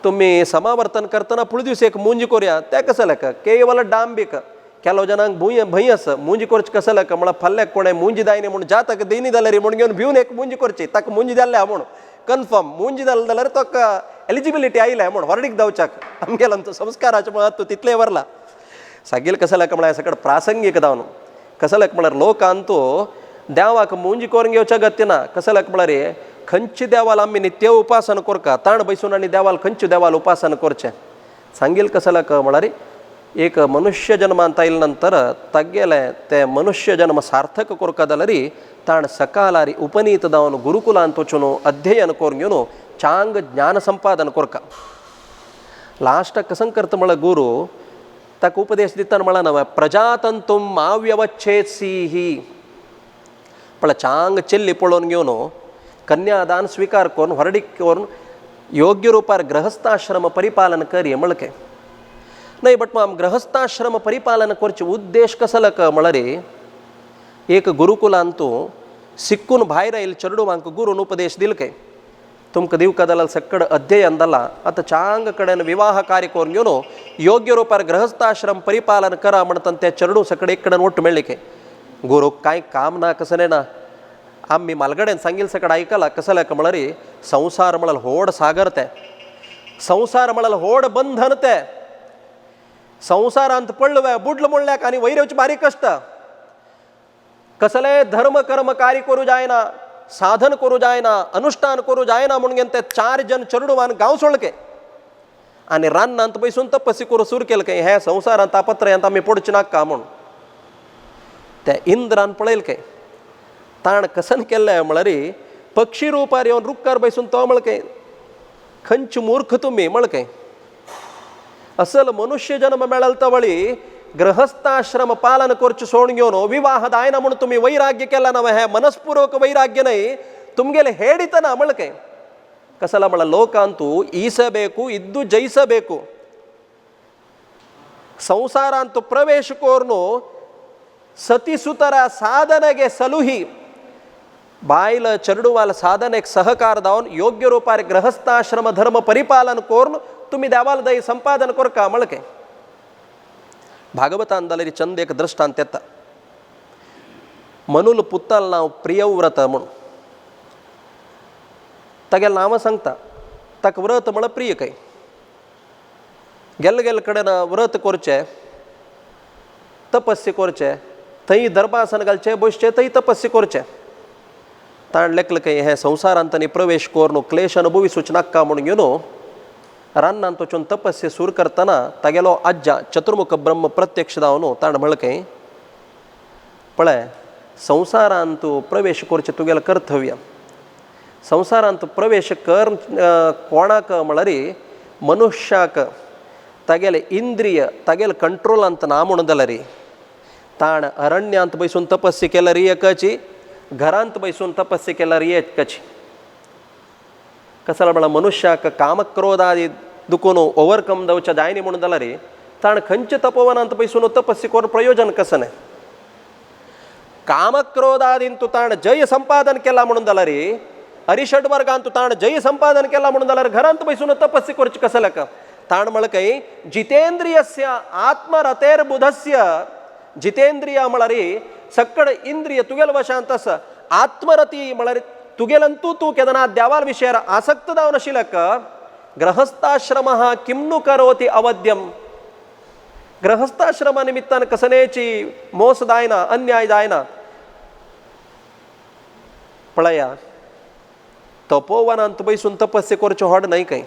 Speaker 1: तुम्ही समावर्तन करतना फुडे दीस एक मुंज करूया तें कसं लेका केवल डांबीक केलो जनांक भंय आसा मुंज करचें कसं लेका म्हळ्यार फाल्ल्याक कोणें मुंज दायनी म्हणून जाताक देयनी जाल्यार म्हणून घेवन भिवन एक मुंज करची ताका मुंज जाल्ल्या म्हूण कन्फर्म मुंज जालें जाल्यार ताका एलिजिबिलिटी आयल्या म्हूण वर्डीक जावच्याक आमगेलो संस्काराचें म्हत्व तितलें वरला सागेल कसं लेका म्हळ्यार सकट प्रासंगीक जावन कसं लेका म्हळ्यार लोकांतू देवाक मुंज करून घेवचें गत्य ना कसं लेका म्हळ्यार खंयचे देवाल आमी नित्य उपासना करका ताण बैसून आनी देवाल खंयचे देवाल उपासना करचें सांगेल कसं लेका म्हळ्यार एक मनुष्य जन्म ಅಂತ ಇಲ್ಲ ನಂತರ ತಗ್ಗೆಲೆ ते मनुष्य जन्म सार्थक कोरकदलरी ताण सकालारी उपनीतदावनु गुरुकुल ಅಂತೋಚುನು अध्ययन कोर्ग्युनु चांग ज्ञान संपादन कोरक लास्ट कसंकर्त मळ गुरु तक उपदेश दित्तन मळ नव प्रजातंतुम माव्यवच्छेदसीहि पळ चांग ಚೆಲ್ಲಿ पळोन कन्यादान स्वीकार कोन ಹೊರಡಿ कोन योग्य रूपार गृहस्थाश्रम परिपालन करी मळके नाही बट मग गृहस्थाश्रम परिपालन करचे उद्देश कसलक मळरे एक गुरुकुलांतू सिक्कून भायर येईल चरडू मांक गुरुन उपदेश दिलके तुमक दिव कदल सक्कड अध्ययन दला आता चांग कडेन विवाह कार्य करून घेऊन योग्य रूपार गृहस्थाश्रम परिपालन करा म्हणतात त्या चरडू सकड एक कडेन ओट मेळलिके गुरु काय काम ना कसने ना आम्ही मालगडेन सांगील सकड ऐकला कसलक मळरी संसार मळल होड सागरते संसार मळल होड बंधनते संसारांत पडलवे बुडल म्हणल्याक आणि वैरवची भारी कष्ट कसले धर्म कर्म कार्य करू जायना साधन करू जायना अनुष्ठान करू जायना म्हणून ते 4 जण चरडूवान गांव सोडके आणि रानांत बैसून तपस्सी करू सुरू केलं काय ह्या संसारांत तापत्रयांत आम्ही पडची नाका म्हणून त्या इंद्रान पळेल काय ताण कसन केल्लें म्हळरी पक्षी रूपार येवन रुक्कार बैसून तो म्हळके खंच मूर्ख तुम्ही म्हळके असल मनुष्य जन्म मेळल तवळी गृहस्थाश्रम पालन करचे सोडून घेवन विवाह दायना म्हणून तुम्ही वैराग्य केला नव हे मनस्पूर्वक वैराग्य नाही तुमगेले ಹೇಳಿತನ मळके कसला मळ ಲೋಕಾಂತೂ ಈಸಬೇಕು ಇದ್ದು ಜಯಿಸಬೇಕು ಸಂಸಾರಾಂತು ಪ್ರವೇಶ ಕೋರ್ನು ಸತಿಸುತರ ಸಾಧನೆಗೆ ಸಲುಹಿ ಬಾಯಿಲ ಚರಡುವಾಲ साधनेक सहकार दावन योग्य रूपार गृहस्थाश्रम धर्म परिपालन कोर्न तुम्ही देवाला दही संपादन कर का मळके भागवतांदलरी चंद एक दृष्टांत येता मनुल पुत्तल नाव प्रियव्रत म्हणून तगेल नाव सांगता तक व्रत मळ प्रिय काही गेल गेल कडेन व्रत करचे तपस्या करचे थंय दर्भासन घालचे बसचे थंय तपस्या करचे ताण लेखल काही हे संसारांतनी प्रवेश कोरनो क्लेश अनुभवी सूचनाक्का म्हणून घेवन रानांत वचून तपस्या सुरू करतना तागेलो आज्जा चतुर्मुख ब्रह्म प्रत्यक्ष दावनो ताण म्हळके पळय संसारांत प्रवेश करचे तुगेलें कर्तव्य संसारांत प्रवेश कर कोणाक म्हळरी मनुष्याक तागेले इंद्रिय तागेले कंट्रोलांत ना म्हणून जाल्यार रे ताण अरण्यांत बैसून तपस्या केल्यार एकाची घरांत बैसून तपस्या केल्यार एकची कसला म्हळ्यार मनुष्याक कामक्रोधादी दुखून ओवरकम जावचे जायनी म्हणून जाल्यार रे ताण खंयच्या तपोवनांत बैसून तपस्या करून प्रयोजन कसं नाही कामक्रोधादींतू ताण जय संपादन केला म्हणून जाल्यार रे अरिषड वर्गांतू ताण जय संपादन केला म्हणून जाल्यार घरांत बैसून तपस्या करची कसल्याक ताण म्हळके जितेंद्रियस्य आत्मरतेर्बुधस्य जितेंद्रिय म्हळ्यार सक्कड इंद्रिय तुगेल वशांत आसा आत्मरती म्हळ्यार तुगेलंतू तू केदना देवाल विशयार आसक्त जावन आशिल्ल्याक गृहस्थाश्रम किं नु करोति अवध्यम गृहस्थाश्रमा निमित्तान कसनेची मोस जायना अन्याय जायना पळया तपोवनांत बैसून तपस्या करच्यो होड न्हय खंय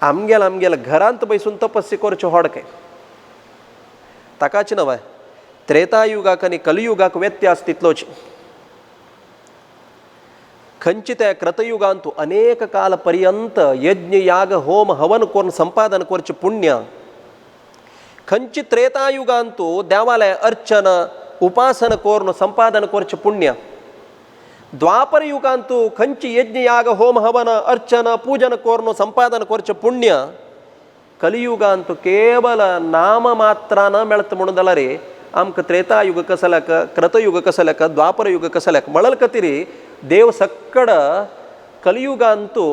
Speaker 1: आमगेल घरांत बैसून तपस्या करच्यो होड खंय ताकाच नवय त्रेतायुगाक आनी कलियुगाक व्यत्यास तितलोच खंयची त्या क्रतयुगांतू अनेक काल पर्यंत यज्ञ याग होम हवन करून संपादन करचे पुण्य खंयची त्रेतायुगांतू देवालय अर्चन उपासन करून संपादन करचे पुण्य द्वापर युगांतू खंयची यज्ञ याग होम हवन अर्चन पूजन करून संपादन करचे पुण्य कलियुगांतू केवल नाम मात्रान मेळत म्हणून जाल्यार रे आमकां त्रेतायुग कसल्याक क्रतयुग कसल्याक द्वापर युग कसल्याक मळल कतिरी देव सक्कड कलियुगांतू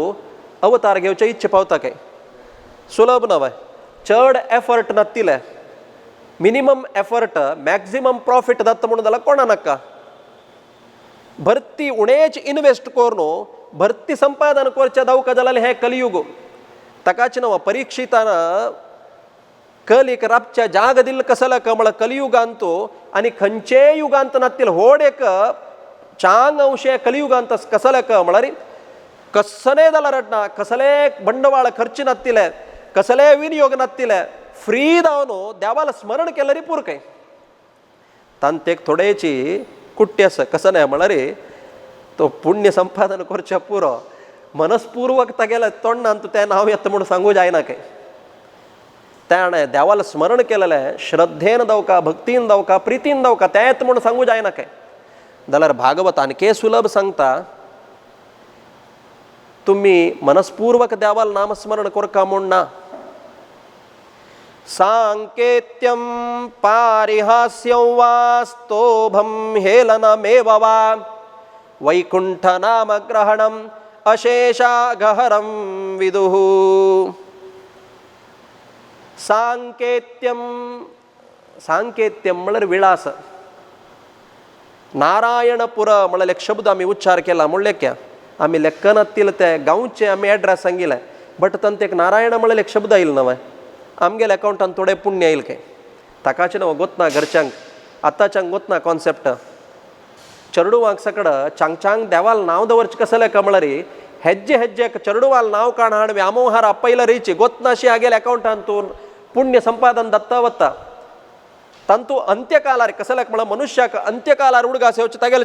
Speaker 1: अवतार घेवचे इच्छे पावता काय सुलभ नवय चड एफर्ट नातिले मिनिमम एफर्ट मॅक्झिमम प्रॉफिट जाता म्हणून जाल्यार कोणा नाका भरती उणेच इन्वेस्ट करून भरती संपादन करचे जावका जाल्यार हे कलियुग ताकाच नव परीक्षितान कलिक राबच्या जाग दिल कसला कमळ कलियुगांतू आणि खंयचे युगांत नातील होड एक चांग अंशे कलियुगांत कसला म्हळ्यार कसले जाल्यार रडना कसले बंडवाळ खर्च नातिले कसले विनियोग नासतिले फ्री जावन देवाला स्मरण केलं रे पुरकय. तांतेक थोड्याची कुट्टी आसा कसं नाही म्हळ्यार तो पुण्य संपादन करचे पुरो मनस्पूर्वक तागेले तोंडांत तें नांव येता म्हणून सांगू जायना काय. ताणें देवाला स्मरण केलेलें श्रद्धेन जावका भक्तीन जावका प्रितीन जावका तें येता म्हणून सांगू जायना काय. जाल्यार भागवत आनके सुलभ सांगता तुम्ही मनस्पूर्वक देवाला नामस्मरण करका म्हूण ना. सांकेत्यं पारिहास्यं वा स्तोभं हेलनमेव वा वैकुंठ नाम ग्रहणं अशेषागहरं विदुः. सांकेत्यं सांकेत्यं म्हळ्यार विळास. नारायणपुर म्हळ्यार एक शब्द आमी उच्चार केला म्हणले क्या आमी लेखनातील ते गांवचे आमी एड्रेस सांगिले बट तांत एक नारायण म्हळ्यार एक शब्द येयलो नवे आमगेल्या अकाउंटान थोडे पुण्य येईल काय. ताकाचे नवं गोतना घरच्यांक आतांच्यांक गोतना कॉन्सेप्ट. चरडुवांक सकड चांग देवाल नांव दवरचें कसलें का म्हळ्यार हेज्जे हेज्जेक चरडुवाल नांव काण व्यामोहार आपयला रयची गोतनाशी आगेल्या अकाउंटांतून पुण्य संपादन दत्ता वता. तांतू अंत्यकालार कसल्याक म्हळ्यार मनुष्याक अंत्यकालार उडगास येवचे तागेले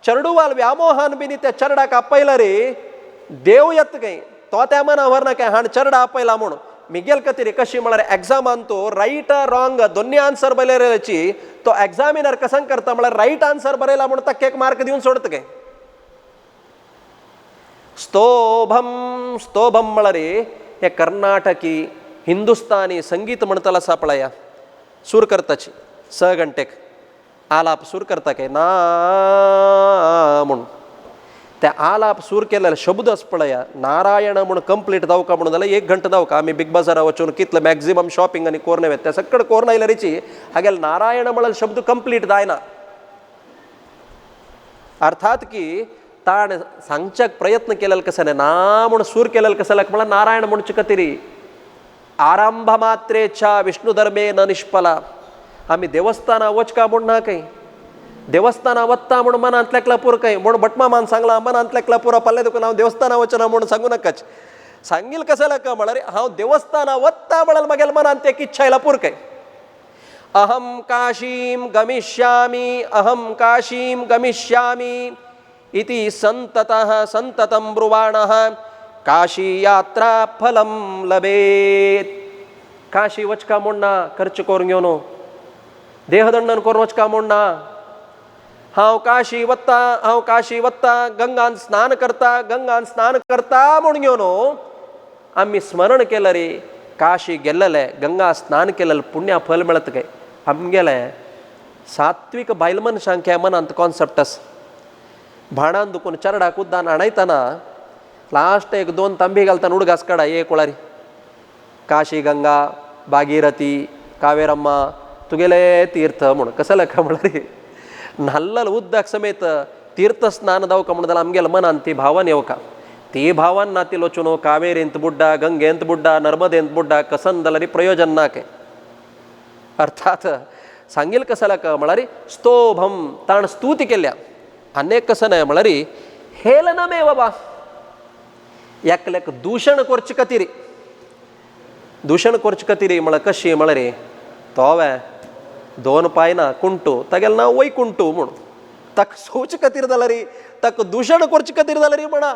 Speaker 1: चरडुवाल व्यामोहान बिनी त्या चरडाक आपयला रे देव येत काय तो त्या मना व्हरना काय हाण चरडा आपयला म्हणून. मिगेल कतिरी कशी म्हळ्यार एग्जामान तो राईट रॉंग दोन्ही आन्सर बरयल्याची तो एग्जामिनर कसं करता म्हळ्यार राईट आन्सर बरयला म्हणून ताका एक मार्क दिवन सोडता काय. स्तोभम म्हळ्यार हे कर्नाटकी हिंदुस्तानी संगीत म्हणतला आसा पळया सूर करताची स घंटेक आलाप सूर करता काय ना म्हणून त्या आलाप सूर केलेले शब्द आस पळया नारायण म्हणून कंप्लीट जावका म्हणून जाल्यार 1 घंटा जावका. आमी बिग बाजारा वचून कितले मॅक्झिमम शॉपिंग आनी कोरने वेत त्या सकड कोरना आयल्यारीची हागेल नारायण म्हळ्यार शब्द कंप्लीट जायना. अर्थात की ताण सांगच्याक प्रयत्न केलेले कशें ना म्हणून सूर केलेले कशें म्हळ्यार नारायण म्हणचे कतिरी आरंभ मात्रेच्या विष्णू धर्मे न निष्फला. आमी देवस्थाना वचका म्हूण ना खंय देवस्थाना वत्ता म्हणून मनांतल्याकला पुरो खंय म्हणून भटमामान सांगला मनांतल्याकला पुरो पाल्ले देखून हांव देवस्थाना वचना म्हणून सांगू नाकाच. सांगील कशें का म्हळ्यार हांव देवस्थाना वत्ता म्हळ्यार म्हागेल्या मनांत एक इच्छा आयला पुरो खंय. अहम काशीं गमिष्यामि इति संततं ब्रुवाणः काशी यात्रा फलं लभेत. काशी वचका म्हूण ना खर्च करून घेवन देहदंडन करून वचका म्हूण ना. हांव काशी वत्ता गंगान स्नान करता म्हूण घेवन आमी स्मरण केलं रे काशी गेल्लेले गंगा स्नान केलेले पुण्या फल मेळत काय. आमगेले सात्विक बायल मनशांक ह्या मनांत कॉन्सेप्ट आसा. भाणान दुखून चरडाक उद्दान हाडयतना लास्ट 1-2 तांबी घालतना उडगास काडा एक वळारी काशी गंगा भागीरथी कावेरम्मा तुगेले तीर्थ म्हणून कसं का म्हळ्यार नाल्ल उद्दाक समेत तीर्थ स्नान जावका म्हणून जाल्यार आमगेल्या मनान ती भावन येवका. ती भावन ना ती वचून कावेरींत बुड्डा गंगेंत बुड्डा नर्मदेंत बुड्डा कसन जाल्यार प्रयोजन ना काय. अर्थात सांगील कसं का म्हळ्यार स्तोभम ताण स्तुती केल्या अनेक कसं नाही म्हळ्यार हेलनमे बाबा एकल्याक दूषण करची कतिरी म्हळ्यार कशी म्हळ्यार तोवे 2 पांय ना कुंटू तागेलें नांव वैकुंटू म्हणून ताका सोच खातीर जाल्यार ताका दूषण करचे खातीर जाल्यार म्हणा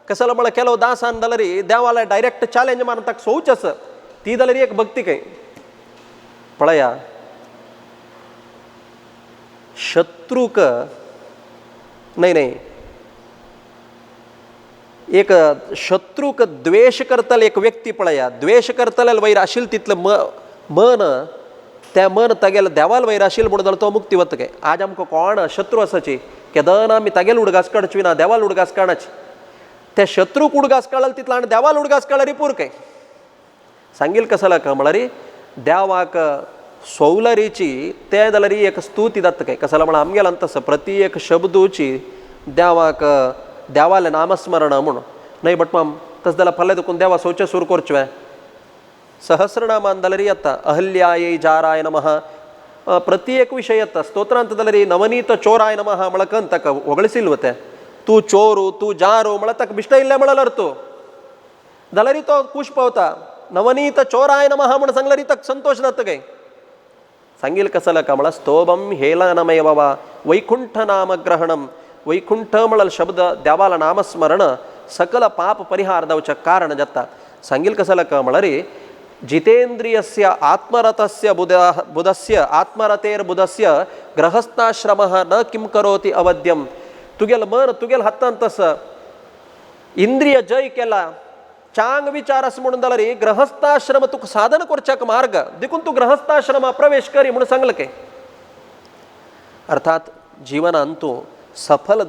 Speaker 1: कसं म्हळ्यार केलो दासान जाल्यार देवाला डायरेक्ट चॅलेंज मारून ताका सोच आसा ती जाल्यार एक भक्ती खंय. पळया शत्रूक नाही एक शत्रूक द्वेष करतले एक व्यक्ती पळया द्वेष करतले वयर आशिल्लें तितलें मन त्या मन तागेलें देवाल वयर आशिल्लें म्हणून जाल्यार तो मुक्ती वता काय. आज आमकां कोण शत्रू आसाची केदन आमी तागेले उडगास काडची ना देवाल उडगास काडची. त्या शत्रूक उडगास काडला तितलो आनी देवाल उडगास काडल्यार पुर काय. सांगील कसं का म्हळ्यार देवाक सौलरीची तें जाल्यार एक स्तुती जाता काय. कसं म्हळ्यार आमगेलो तसं प्रति एक शब्दूची देवाक देवालें नामस्मरण म्हणून न्हय बट माम तस जाल्यार फाल्यां देखून देवा सोचे सूर करचें सहस्रनामान जाल्यार येता अहल्यायै जाराय नमः प्रति एक विशय येता. स्तोत्रांत जाल्यार नवनीत चोराय नमः म्हळ्यार ताका वगळसिल्लो तें तूं चोरू तूं जारू म्हळ्यार ताका बिश्ट येयल्लें म्हळ्यार तूं जाल्यार तो खूश पावता. नवनीत चोराय नमः म्हण सांगल्यार ताका संतोष जाता काय. सांगील कसं का म्हणा स्तोभम हेलनमय बाबा वैकुंठ नाम ग्रहणम. वैकुंठ म्हणल शब्द देवाला नामस्मरण सकल पाप परिहार जावचे कारण जाता. सांगील कसं का म्हणा रे जितेंद्रियस्य आत्मरतस्य बुधस्य आत्मरतेर बुधस्य ग्रहस्थाश्रमः न किम करोति अवध्यम. तुगेल मन तुगेल हातान तसं इंद्रिय जय केला चांग विचारस म्हणून जाल्यार ग्रहस्थाश्रम तुका साधन करच्याक मार्ग देखून तू ग्रहस्थाश्रम प्रवेश करी म्हणून सांगलं काय. अर्थात जिवनांत तूं सफल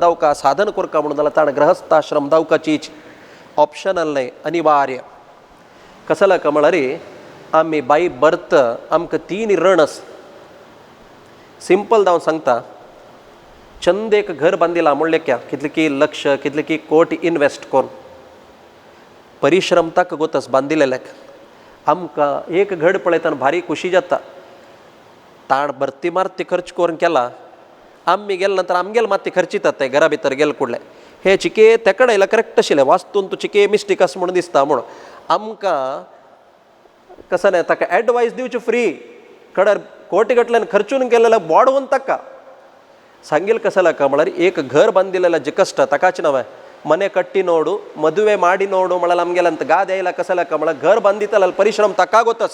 Speaker 1: जावका साधन करका म्हणून जाल्यार ताणें ग्रहस्थाश्रम जावपाचीच ऑप्शनल न्हय अनिवार्य. कसला का म्हळ्यार आमी बाय बर्थ आमकां 3 रणस सिंपल जावन सांगता. चंद एक घर बांदिला म्हणलें क्या कितले की लक्ष कितले की कोटी इन्वेस्ट करून परिश्रम ताका गोतस बांदिल्ल्याक आमकां एक घड पळयतना भारी खुशी जाता. ताण भरती मारती खर्च करून केला आमी गेले नंतर आमगेले माती खर्च येतात ते घरा भितर गेले कुडले हे चिके तेकड आयला करेक्ट आशिल्लें वास्तून तूं चिके मिस्टेक आसा म्हणून दिसता. म्हणून आमकां कसं न्हय ताका एडवायस दिवची फ्री कडर कोटी गटल्यान खर्चून गेलेल्या बोडवून ताका सांगील कसला का म्हळ्यार एक घर बांदिल्लेला जे कष्ट ताकाच नवे ಮನೆ ಕಟ್ಟಿ ನೋಡು ಮದುವೆ ಮಾಡಿ ನೋಡು ಮಳಲ ನಮ್ಗೆಲ್ಲಂತ ಗಾದೆ ಇಲ್ಲ ಕಸಲಕ್ಕ ಮಳ घर बांदितल परिश्रम ताकागोतस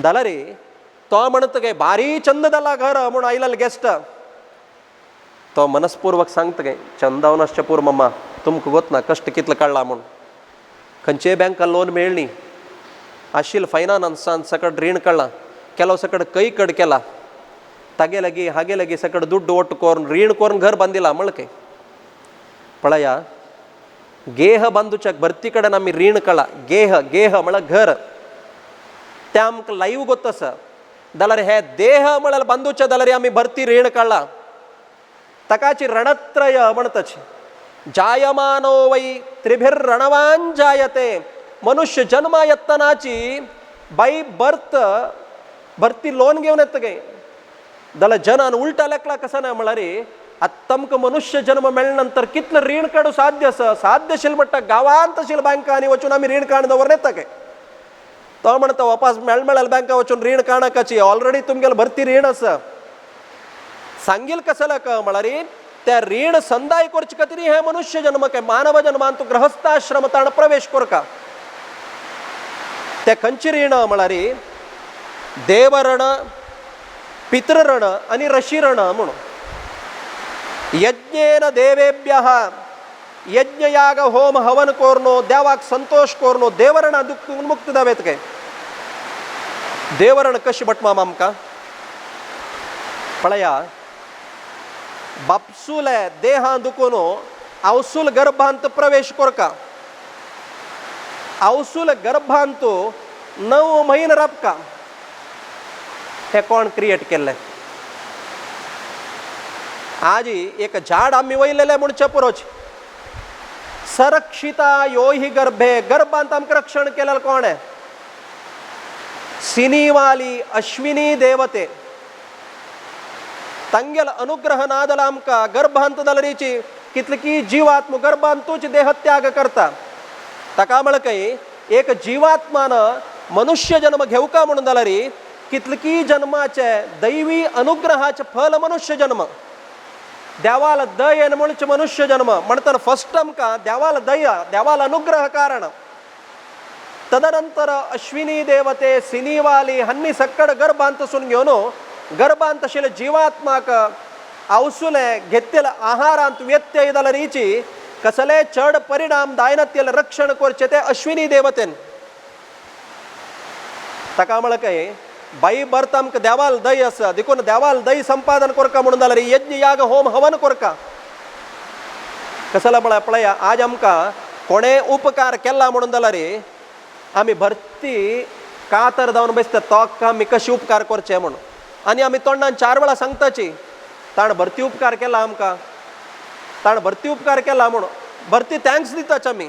Speaker 1: दलारी तो म्हणत गे भारी चंद दला घर म्हणून आयला गेस्ट तो मनस्पूर्वक सांगत गे चंदावनश्च पूर मम्मा तुमकां गोतना कष्ट कितले काडला म्हणून खंयचे बँकान लोन मेळ्ळी आशिल फायनान्सान सकट रीण काडला ಕೆಲವು सकट ಕೈ कड केला तागे लगी हागे लगी सकट ದುಡ್ಡು ಒಟ್ಟು कोरून रीण कोरून घर बांदिला मळके पळया गेह बांदूच्या भरती कडेन आमी रीण काडला गेह गेह म्हळ्यार घर ते आमकां लाईव्ह गोतस जाल्यार हे देह म्हळ्यार बांदूचे जाल्यार आमी भरती रीण काडला ताकाची रणत्रय म्हणतच जायमानो वै त्रिभिर्रणवान जायते मनुष्य जन्मा येतनाची बाय बर्थ भरती लोन घेवन येता गे जाल्यार जनान उलटा लेखला कसा ना म्हळ्यार आतां तमकां मनुष्य जन्म मेळ्ळे नंतर कितलें रीण काडूं साध्य आसा साध्य आशिल्लें म्हणटा गांवांत आशिल्ल्या बँकांनी वचून आमी रीण काडून दवरून येता गे तो म्हणटा वापस मेळमेळ्या बँका वचून रीण काणाकाची ऑलरेडी तुमगेले भरती रीण आसा सांगील कसला का म्हळ्यार त्या रीण संदाय करचे खातीर हे मनुष्य जन्म काय मानव जन्मान तूं ग्रहस्थाश्रम ताण प्रवेश करका ते खंयची रीण म्हळ्यार देवऋण पितृऋण आणि ऋषिऋण म्हणून यज्ञेन देवेभ्यः यज्ञ याग होम हवन कोरनो देवाक संतोष कोरनो देवरणा दुःख मुक्त जावेत काय देवरण कशी बटमाम आमकां पळया बापसूले देहां दुखून अवसूल गर्भांत प्रवेश करका अवसूल गर्भांत 9 महिने राबका हे कोण क्रिएट केल्ले आज एक झाड आम्ही वयलेले म्हणचे पुरोच संरक्षिता यो ही गर्भे गर्भांत आमकां रक्षण केलेलं कोण आहे सिनीवाली अश्विनी देवते तांगेल अनुग्रह नादला आमकां गर्भांत जाल्यारीची कितली की जीवात्म गर्भांतूच देहत्याग करता ताका म्हळकय एक जीवात्मान मनुष्य जन्म घेवका म्हणून जाल्यारी कितलकी जन्माचे दैवी अनुग्रहाचे फल मनुष्य जन्म देवाल दय म्हणचे मनुष्य जन्म म्हणतना फर्स्ट आमकां देवाल दय देवाल अनुग्रह कारण तदनंतर अश्विनी देवते सिनीवाली हन्नी सक्कड गर्भांतसून घेवन गर्भांत आशिल्ले जीवात्माक अवसुले घेतलेले आहारांत व्यत्यय जाल्यारीची कसले चड परिणाम दायनतेले रक्षण करचे ते अश्विनी देवतेन ताका म्हळकय बाई बर्थ आमकां देवाल दय आसा देखून देवाल दय संपादन करका म्हणून जाल्यार यज्ञ याग होम हवन करका कसला म्हळ्यार पळया आज आमकां कोणे उपकार केला म्हणून जाल्यार आमी भरती कातर जावन बसता तो आमी कशी उपकार करचे म्हणून आनी आमी तोंडान 4 वेळा सांगताची ताण भरती उपकार केला आमकां ताण भरती उपकार केला म्हणून भरती थँक्स दिताच आमी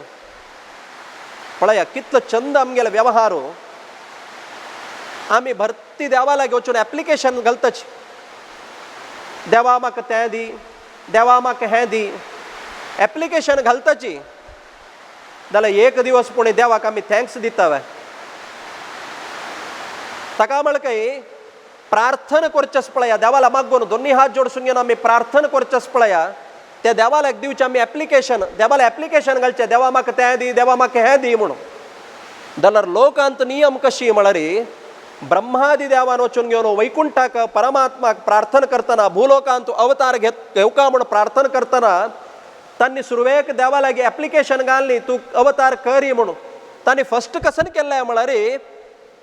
Speaker 1: पळया कितलो चंद आमगेले व्यवहार आमी भरती देवा लागी वचून एप्लिकेशन घालताच देवा म्हाका तें दी देवा म्हाका हें दी ॲप्लिकेशन घालताची जाल्यार एक दिवस पुणे देवाक आमी थँक्स दितावे. ताका म्हळकय प्रार्थना करचेच पळया, देवाला मागून दोन्ही हात जोडसून घेवन आमी प्रार्थना करचेच पळया. त्या देवाला एक दिवचें आमी ॲप्लिकेशन, देवाला ॲप्लिकेशन घालचें, देवा म्हाका तें दी, देवा म्हाका हें दी म्हणून. जाल्यार लोकांत नियम कशी म्हळ्यार ब्रह्मादी देवान वचून घेवन वैकुंठाक परमात्माक प्रार्थना करतना, भूलोकांत अवतार घेवका म्हणून प्रार्थना करतना तांणी सुरवेक देवा लागीं ॲप्लिकेशन घालली, तूं अवतार करी म्हणून. तांणी फस्ट कसन केल्लें म्हळ्यार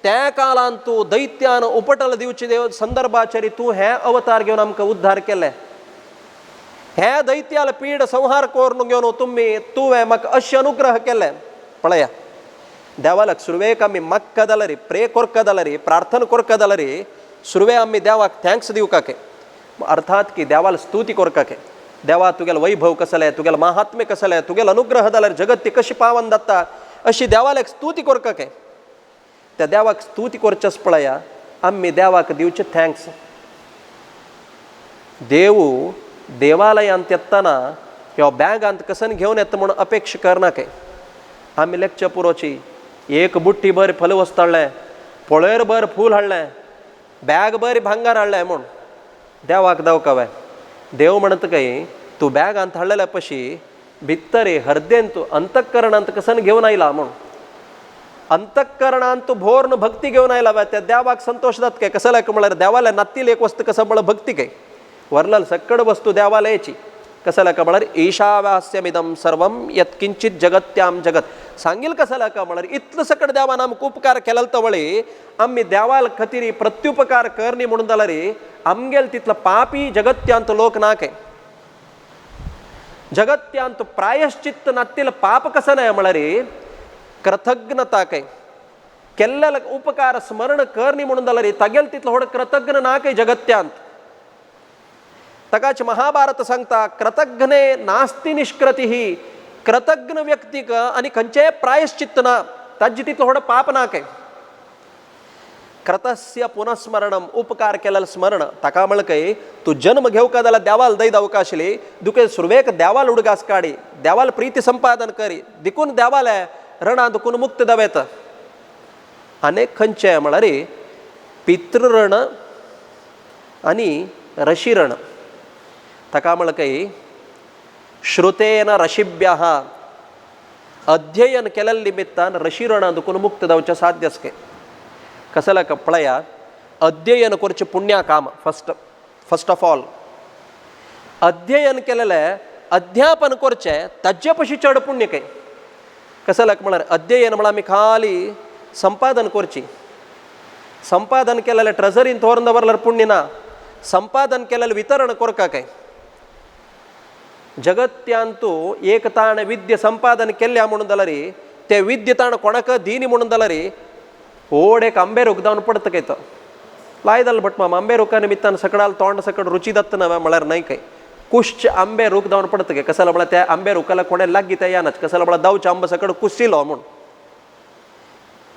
Speaker 1: त्या काळांत तूं दैत्यान उपटल दिवचे देव संदर्भाचेर तूं हे अवतार घेवन आमकां उद्धार केले. हे दैत्याल पीड संहार करून घेवन तुवें म्हाका अशें अनुग्रह केले. पळया, देवालाक सुरवेक आमी मागका जाल्यार, प्रे करका जाल्यार, प्रार्थना करका जाल्यार सुरवे आमी देवाक थँक्स दिवकाके. अर्थात की देवाला स्तुती करकाके. देवा तुगेलें वैभव कसलें, तुगेलें महात्म्य कसलें, तुगेलो अनुग्रह जाल्यार जगत ती कशी पावन जाता अशी देवाला एक स्तुती करकाके. त्या देवाक स्तुती करचेच पळया आमी देवाक दिवचे थँक्स. देव देवालयांत येताना ह्यो बॅगांत कसन घेवन येता म्हणून अपेक्षा करनाके. आमी लेक्चर पुरोची एक बुट्टी भर फलवस्त हाडलें, पळयर भर फूल हाडलें, बॅग भर भांगार हाडलें म्हूण देवाक दावकावे. देव म्हणत काय तूं बॅगांत हाडलेल्या पशी भितर हृदयेंत तूं अंतकरणांत कसन घेवन आयला म्हूण. अंतकरणांत तूं भोरन भक्ती घेवन आयला, त्या देवाक संतोष जाता काय. कसं लायक म्हळ्यार देवाल्या नातील एक वस्त कसं म्हळ्यार भक्ती काय. वर्णल सक्कड वस्तू देवालयाची कसं लायक म्हळ्यार ईशावास्यमिदं सर्वं यत्किंचित जगत्याम जगत. सांगील कसं लायक म्हळ्यार इतलं सकड देवान आमकां उपकार केलेलो तवळी आमी देवाल खातीर प्रत्युपकार करनी म्हणून जाल्यार आमगेल तितलो पापी जगत्यांत लोक ना काय. जगत्यांत प्रायश्चित्त नातील पाप कसं नाही म्हळ्यार कृतज्ञता काय. केल्लेले उपकार स्मरण करनी म्हणून जाल्यार तागेल तितलो व्हड कृतज्ञ ना काय जगत्यांत. तकाच महाभारत सांगता कृतज्ञे नास्ति निष्कृती. कृतज्ञ व्यक्तीक आनी खंयचेय प्रायश्चित्त ना, ताजे तितलो व्हड पाप ना काय. कृतस्य पुनस्मरणम, उपकार केलेलं स्मरण. ताका म्हळकय तूं जन्म घेवका जाल्यार देवाल दय दावका आशिल्ली, दुखे सुरवेक देवाल उडगास काडी, देवाल प्रीती संपादन करी, देखून देवाले रणा दुखून मुक्त दावेत. अनेक खंयचे म्हळ्यार पितृऋण आनी ऋषिऋण. ताका म्हळकय श्रुतेन ऋषिभ्यः अध्ययन केलेल्या निमित्तान ऋषिऋणा दुखून मुक्त जावचें साध्य आसके. कसं लायक पळया, अध्ययन करचें पुण्या काम. फस्ट ऑफ ऑल अध्ययन केलेलें अध्यापन करचें ताजे पशी चड पुण्य काय. कसं लायक म्हळ्यार अध्ययन म्हळ्यार आमी खाली संपादन करची. संपादन केलेलें ट्रेझरीन दवरून दवरल्यार पुण्य ना, संपादन केलेलें वितरण करका काय. जगत्यान तूं एक ताण विद्य संपादन केल्या म्हणून जाल्यार ते विद्य ताण कोणाक दिनी म्हणून जाल्यार ओड एक आंबे रूख जावन पडता काय. तो लायदल भट माम आंबे रुखा निमित्तान सकडाल तोंड सकड रुची दत्त नव्हे म्हळ्यार नाही काय. कुश्च आंबे रूख जावन पडता काय. कसं म्हळ्यार त्या आंबे रुखाला कोणे लागीं ते यानाच. कसं म्हळ्यार दावच्या आंबे सकड कुशिलो म्हूण.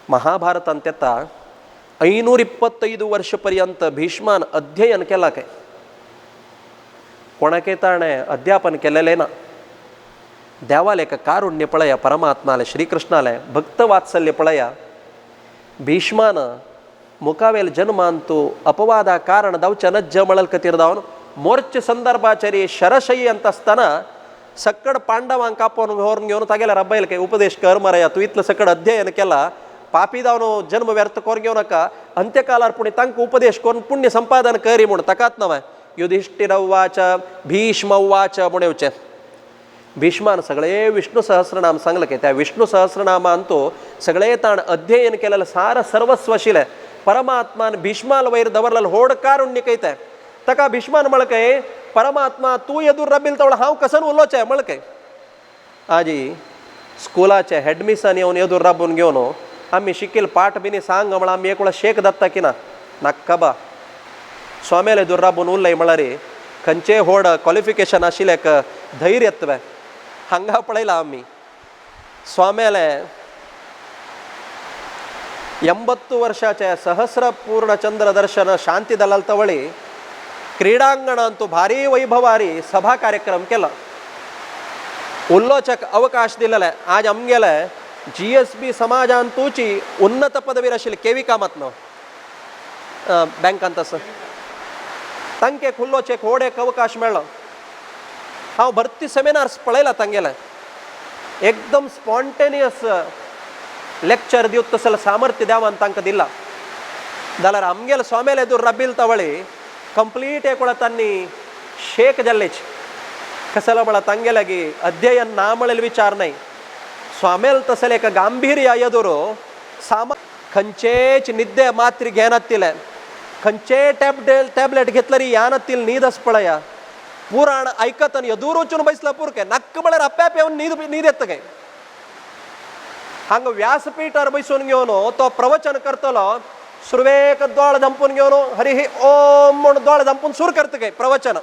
Speaker 1: महाभारतांत येता 525 वर्ष पर्यंत भीष्मान अध्ययन केला काय. कोणाके ताणे अध्यापन केलेले ना. देवाले एक कारुण्य पळया, परमात्माले श्रीकृष्णाले भक्त वात्सल्य पळया. भीष्मान मुखावेल जन्मान तूं अपवादा कारण दावच्या नज्ज मळल खातीर दावन मोर्च संदर्भाचेर शरशयी अंत आसतना सकड पांडवांक कापोवन व्हरून घेवन तागेल्या रब्बायल काय उपदेश कर मरया. तूं इतलो सकड अध्ययन केला, पापी जावन जन्म व्यर्थ करून घेवं नाका, अंत्यकालार पुणे तांकां उपदेश करून पुण्य संपादन करी म्हूण. ताकाच नव्हे युधिष्ठिर उवाच भीष्म उवाच म्हूण येवचें. भीष्मान सगळे विष्णू सहस्रनाम सांगले की त्या विष्णू सहस्रनामान तो सगळे ताण अध्ययन केलेलं सार सर्वस्व आशिल्लें परमात्मान भीष्माल वयर दवरलेलं व्हड कारुण्य कयता. ताका भीष्मान म्हळकय परमात्मा तूं येदूर रबिल तवळ हांव कसन उलोवचें म्हळकय. आजी स्कुलाचे हेडमिसन येवन येदूर राबून घेवन आमी शिकिल पाठ बिनी सांग म्हळ्यार आमी एक वेळा शेक दत्ता की ना नाका बा. स्वामेले येदूर राबून उरलय म्हळ्यार खंयचे व्हड क्वॉलिफिकेशन आशिल्लें धैर्यत्व हांगा पळयलां आमी. स्वामेले 80 वर्षाचे सहस्र पूर्ण चंद्र दर्शन शांती दलाल तवळी क्रीडांगणांत भारी वैभवारी सभा कार्यक्रम केला. उल्लोचक अवकाश दिलेला आहे. आज आमगेला GSB समाजांतूची उन्नत पदवीर आशिल्ली केवी कामात न्हू बँकांत आसा तांके उल्लोचक व्हड एक अवकाश मेळ्ळो. हांव भरती सेमिनार्स पळयला तांगेले एकदम स्पॉन्टेनियस लेक्चर दिवत तसलं सामर्थ्य द्यावन तांकां दिला. जाल्यार आमगेले स्वामेल येदूर रबील तवळी कंप्लीट एक वेळा तांणी शेक जाल्लेची कसला म्हळ्यार तांगेल्यागी अध्ययन ना म्हळेल विचार नाही. स्वामेल तसले एक गांभीर्य ಎದುರು खंयचेच निद्दे मात्री घेनातिले खंयचे टॅबलेट घेतल्यार यानतील नीदस पळया पुराण ऐकत आनी ಎದುರು वचून बसला पुरके नक्क म्हळ्यार आप्याप येवन न्हीद येता काय. हांगा व्यासपीठार बसून घेवन तो प्रवचन करतलो सुरवेक दोळ दंपून घेवन हरी ही ओम म्हूण दोळ दंपून सूर करता काय प्रवचन.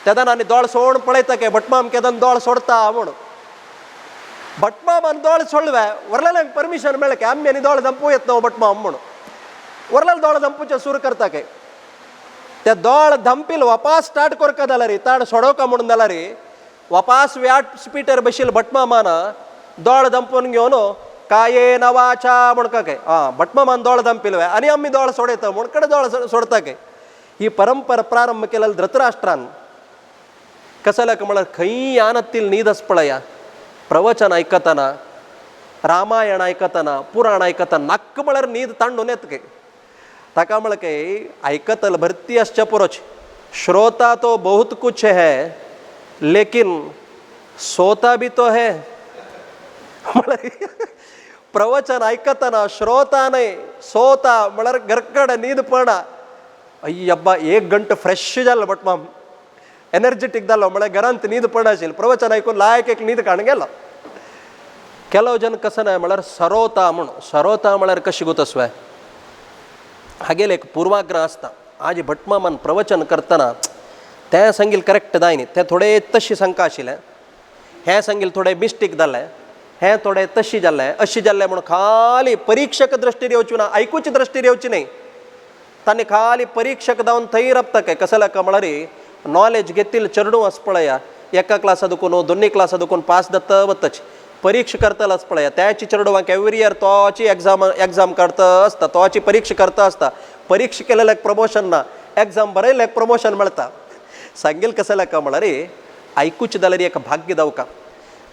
Speaker 1: तेदान आनी दोळ सोडून पळयता काय भटमाम केदन दोळ सोडता म्हूण. भटमामान दोळ सोडवे वरलेले परमिशन मेळ्ळे काय आमी आनी दोळ दंपू येत न्हू भटमाम म्हूण वरलेले दोळ दंपूचे सूर करता काय. ते दोळ दंपील वापास स्टार्ट करता जाल्यार ताण सोडोवका म्हणून जाल्यार वापास व्यासपीठार बशिल्ले भटमामान दोळ दंपून घेवन काये नवाच्या म्हण काय भटमामान दोळ दंपिल्वे आनी आमी दोळ सोडयता म्हूण कडे दोळ सोडता काय. ही परंपरा प्रारंभ केलेली धृतराष्ट्रान कसल्याक म्हळ्यार खंय आनतील न्हीदस पळया प्रवचन ऐकतना रामायण ऐकतना पुराण ऐकतना नक्क म्हळ्यार न्हीद तांडून येता काय. ताका म्हळ्यार काय ऐकतल भरती आसचे पुरोच श्रोता तो बहुत कुछ है लेकिन सोता भी तो है. म्हळ्यार प्रवचन ऐकतना श्रोता नाही सोता म्हळ्यार घरकड न्हीद पडना. अय्यब्बा 1 घंटो फ्रेश जालो भटमाम एनर्जेटीक जालो म्हळ्यार घरांत न्हीद पडनाशिल्ली प्रवचन ऐकून लायक एक न्हीद काण गेलो. ಕೆಲವು ಜನ ಕಸನ म्हळ्यार सरोता म्हूण सरोता म्हळ्यार कशी गोतस्वे हागेले एक पूर्वाग्रह आसता. आज भटमामान प्रवचन करतना तें सांगिल्लें करेक्ट जाय न्ही तें थोडे तशी शंका आशिल्लें हें सांगिल्लें थोडें मिस्टेक जालें हें थोडें तशी जाल्लें अशी जाल्लें म्हणून खाली परीक्षक दृश्टीर येवची ना ऐकूची दृश्टीर येवची न्ही. तांणी खाली परीक्षक जावन थंय रपता काय कसल्या म्हळ्यार नॉलेज घेतिल्लें चेडूं आसा पळया एका क्लासा दुखून 2 क्लासा दुखून पास जाता वताच परीक्षा करतलाच पळया त्याची चेडवांक एवरी इयर तोची एग्जाम करता आसता तोची परीक्षा करता आसता. परीक्षा केलेल्याक प्रमोशन ना एग्जाम बरयल्याक प्रमोशन मेळटा. सांगिल्लें कसल्याक म्हळ्यार ऐकूच जाल्यार एक भाग्य जावका.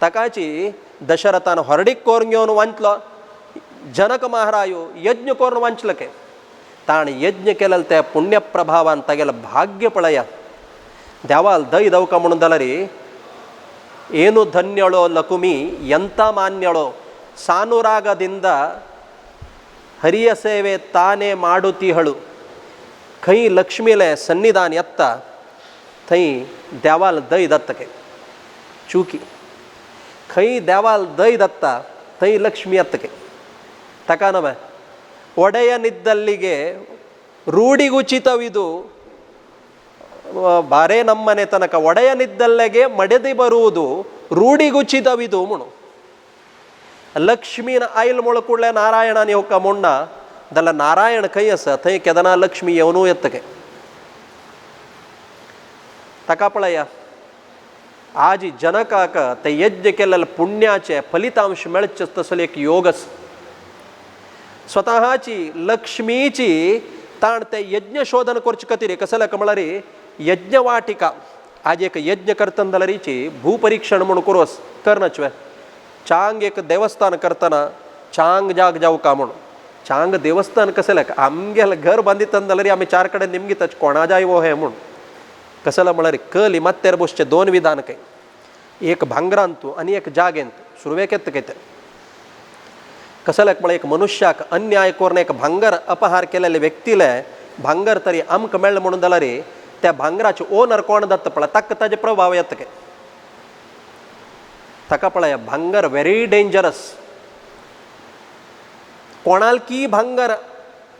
Speaker 1: ताकाची दशरथान हरडीक कोरून घेवन वांचलो जनक महारायो यज्ञ कोरून वांचलो काय ताण यज्ञ केलेलं त्या पुण्य प्रभावान तागेलें भाग्य पळया देवाल दय दवका म्हणून जाल्यार ಏನು ಧನ್ಯಳೋ ಲಕುಮಿ ಎಂಥ ಮಾನ್ಯಳೋ ಸಾನುರಾಗದಿಂದ ಹರಿಯ ಸೇವೆ ತಾನೇ ಮಾಡುತ್ತೀಹಳು ಕೈ ಲಕ್ಷ್ಮಿಲೆ ಸನ್ನಿಧಾನ ಎತ್ತ ಥೈ ದೇವಾಲ್ ದೈ ದತ್ತಕ್ಕೆ ಚೂಕಿ ಖೈ ದೇವಾಲ್ ದೈ ದತ್ತ ಥೈ ಲಕ್ಷ್ಮಿ ಎತ್ತಕ್ಕೆ ತಕಾನವ ಒಡೆಯನಿದ್ದಲ್ಲಿಗೆ ರೂಢಿಗುಚಿತವಿದು ಬಾರೇ ನಮ್ಮನೆ ತನಕ ಒಡೆಯನಿದ್ದಲ್ಲಿಗೆ ಮಡೆದಿ ಬರುವುದು ರೂಢಿಗುಚಿತವಿದು ಮುಣು लक्ष्मीन आयल मुळ कुडले नारायणान येवका म्हणना जाल्यार नारायण खंय आसा थंय केदना लक्ष्मी येवनू येता काय. ताका पळया आज जनकाक ते यज्ञ केलेले पुण्याचे फलितांश मेळचे तसले एक योग आसा. स्वतःची लक्ष्मीची ताण ते यज्ञ शोधन करचे खातीर कसल्याक म्हळ्यार यज्ञवाटिका आज एक यज्ञ करतना जाल्यार भूपरीक्षण म्हणून करूस करनाचवे चांग एक देवस्थान करतना चांग जाग जावका म्हणून चांग देवस्थान कसल्याक आमगेलें घर बांदितना जाल्यार आमी 4 कडेन निमगीत कोणा जाय वो हे म्हूण कसला म्हळ्यार कली मात्यार बसचे 2 विधान काय एक भांगरांतू आनी एक जागेंत सुरवेक येता काय ते कसल्याक म्हळ्यार एक मनुष्याक अन्याय करून एक भांगर अपहार केलेले व्यक्तीले भांगर तरी आमकां मेळ्ळें म्हणून जाल्यार त्या भांगराचे ओनर कोण जाता पळय ताका ताजे प्रभाव येता काय. ताका पळया भांगर व्हेरी डेंजरस कोणाल की भांगर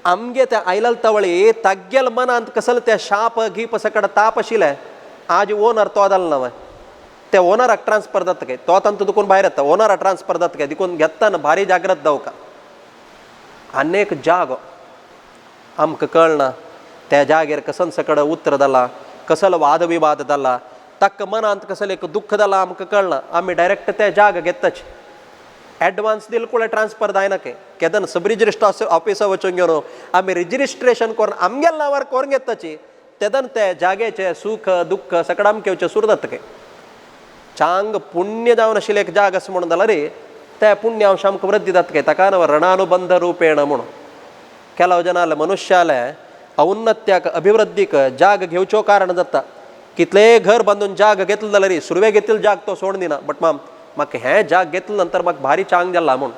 Speaker 1: आमगे त्या आयलाल तवळी ताग्गेल मनांत कसले त्या शाप गीप सकड ताप आशिल्ले आज ओनर तो जालो नवय त्या ओनराक ट्रान्सफर जाता काय तो तांतू दुखून भायर येता ओनराक ट्रान्सफर जाता काय देखून घेतना भारी जाग्रत जावका. अनेक जाग आमकां कळना त्या जागेर कसन सकड उतर जाला कसलो वाद विवाद जाला तक्क मनांत कसं एक दुःख जालां आमकां कळना आमी डायरेक्ट ते जाग घेताच एडवान्स दिल कुळे ट्रान्सफर जायना केदन सब रिजिस्टर ऑफिसा वचून घेवन आमी रिजिस्ट्रेशन करून आमगेल्या नांवार करून घेताची तेदन ते जागेचे सुख दुःख सगळं आमचें सुरू जाता चांग पुण्य जावन आशिल्लें एक जाग आसा म्हणून जाल्यार ते पुण्यांश आमकां वृद्धी जाता ताका ऋणानुबंध रूपेण म्हणून केलो जनाले मनुष्याले औन्नत्याक अभिवृद्धीक जाग घेवच्यो कारण जाता कितलेय घर बांदून जाग घेतलो जाल्यार सुरवे घेतिल्लो जाग तो सोडून दिना बट म्हाका हें जाग घेतले नंतर म्हाका भारी चांग जाला म्हूण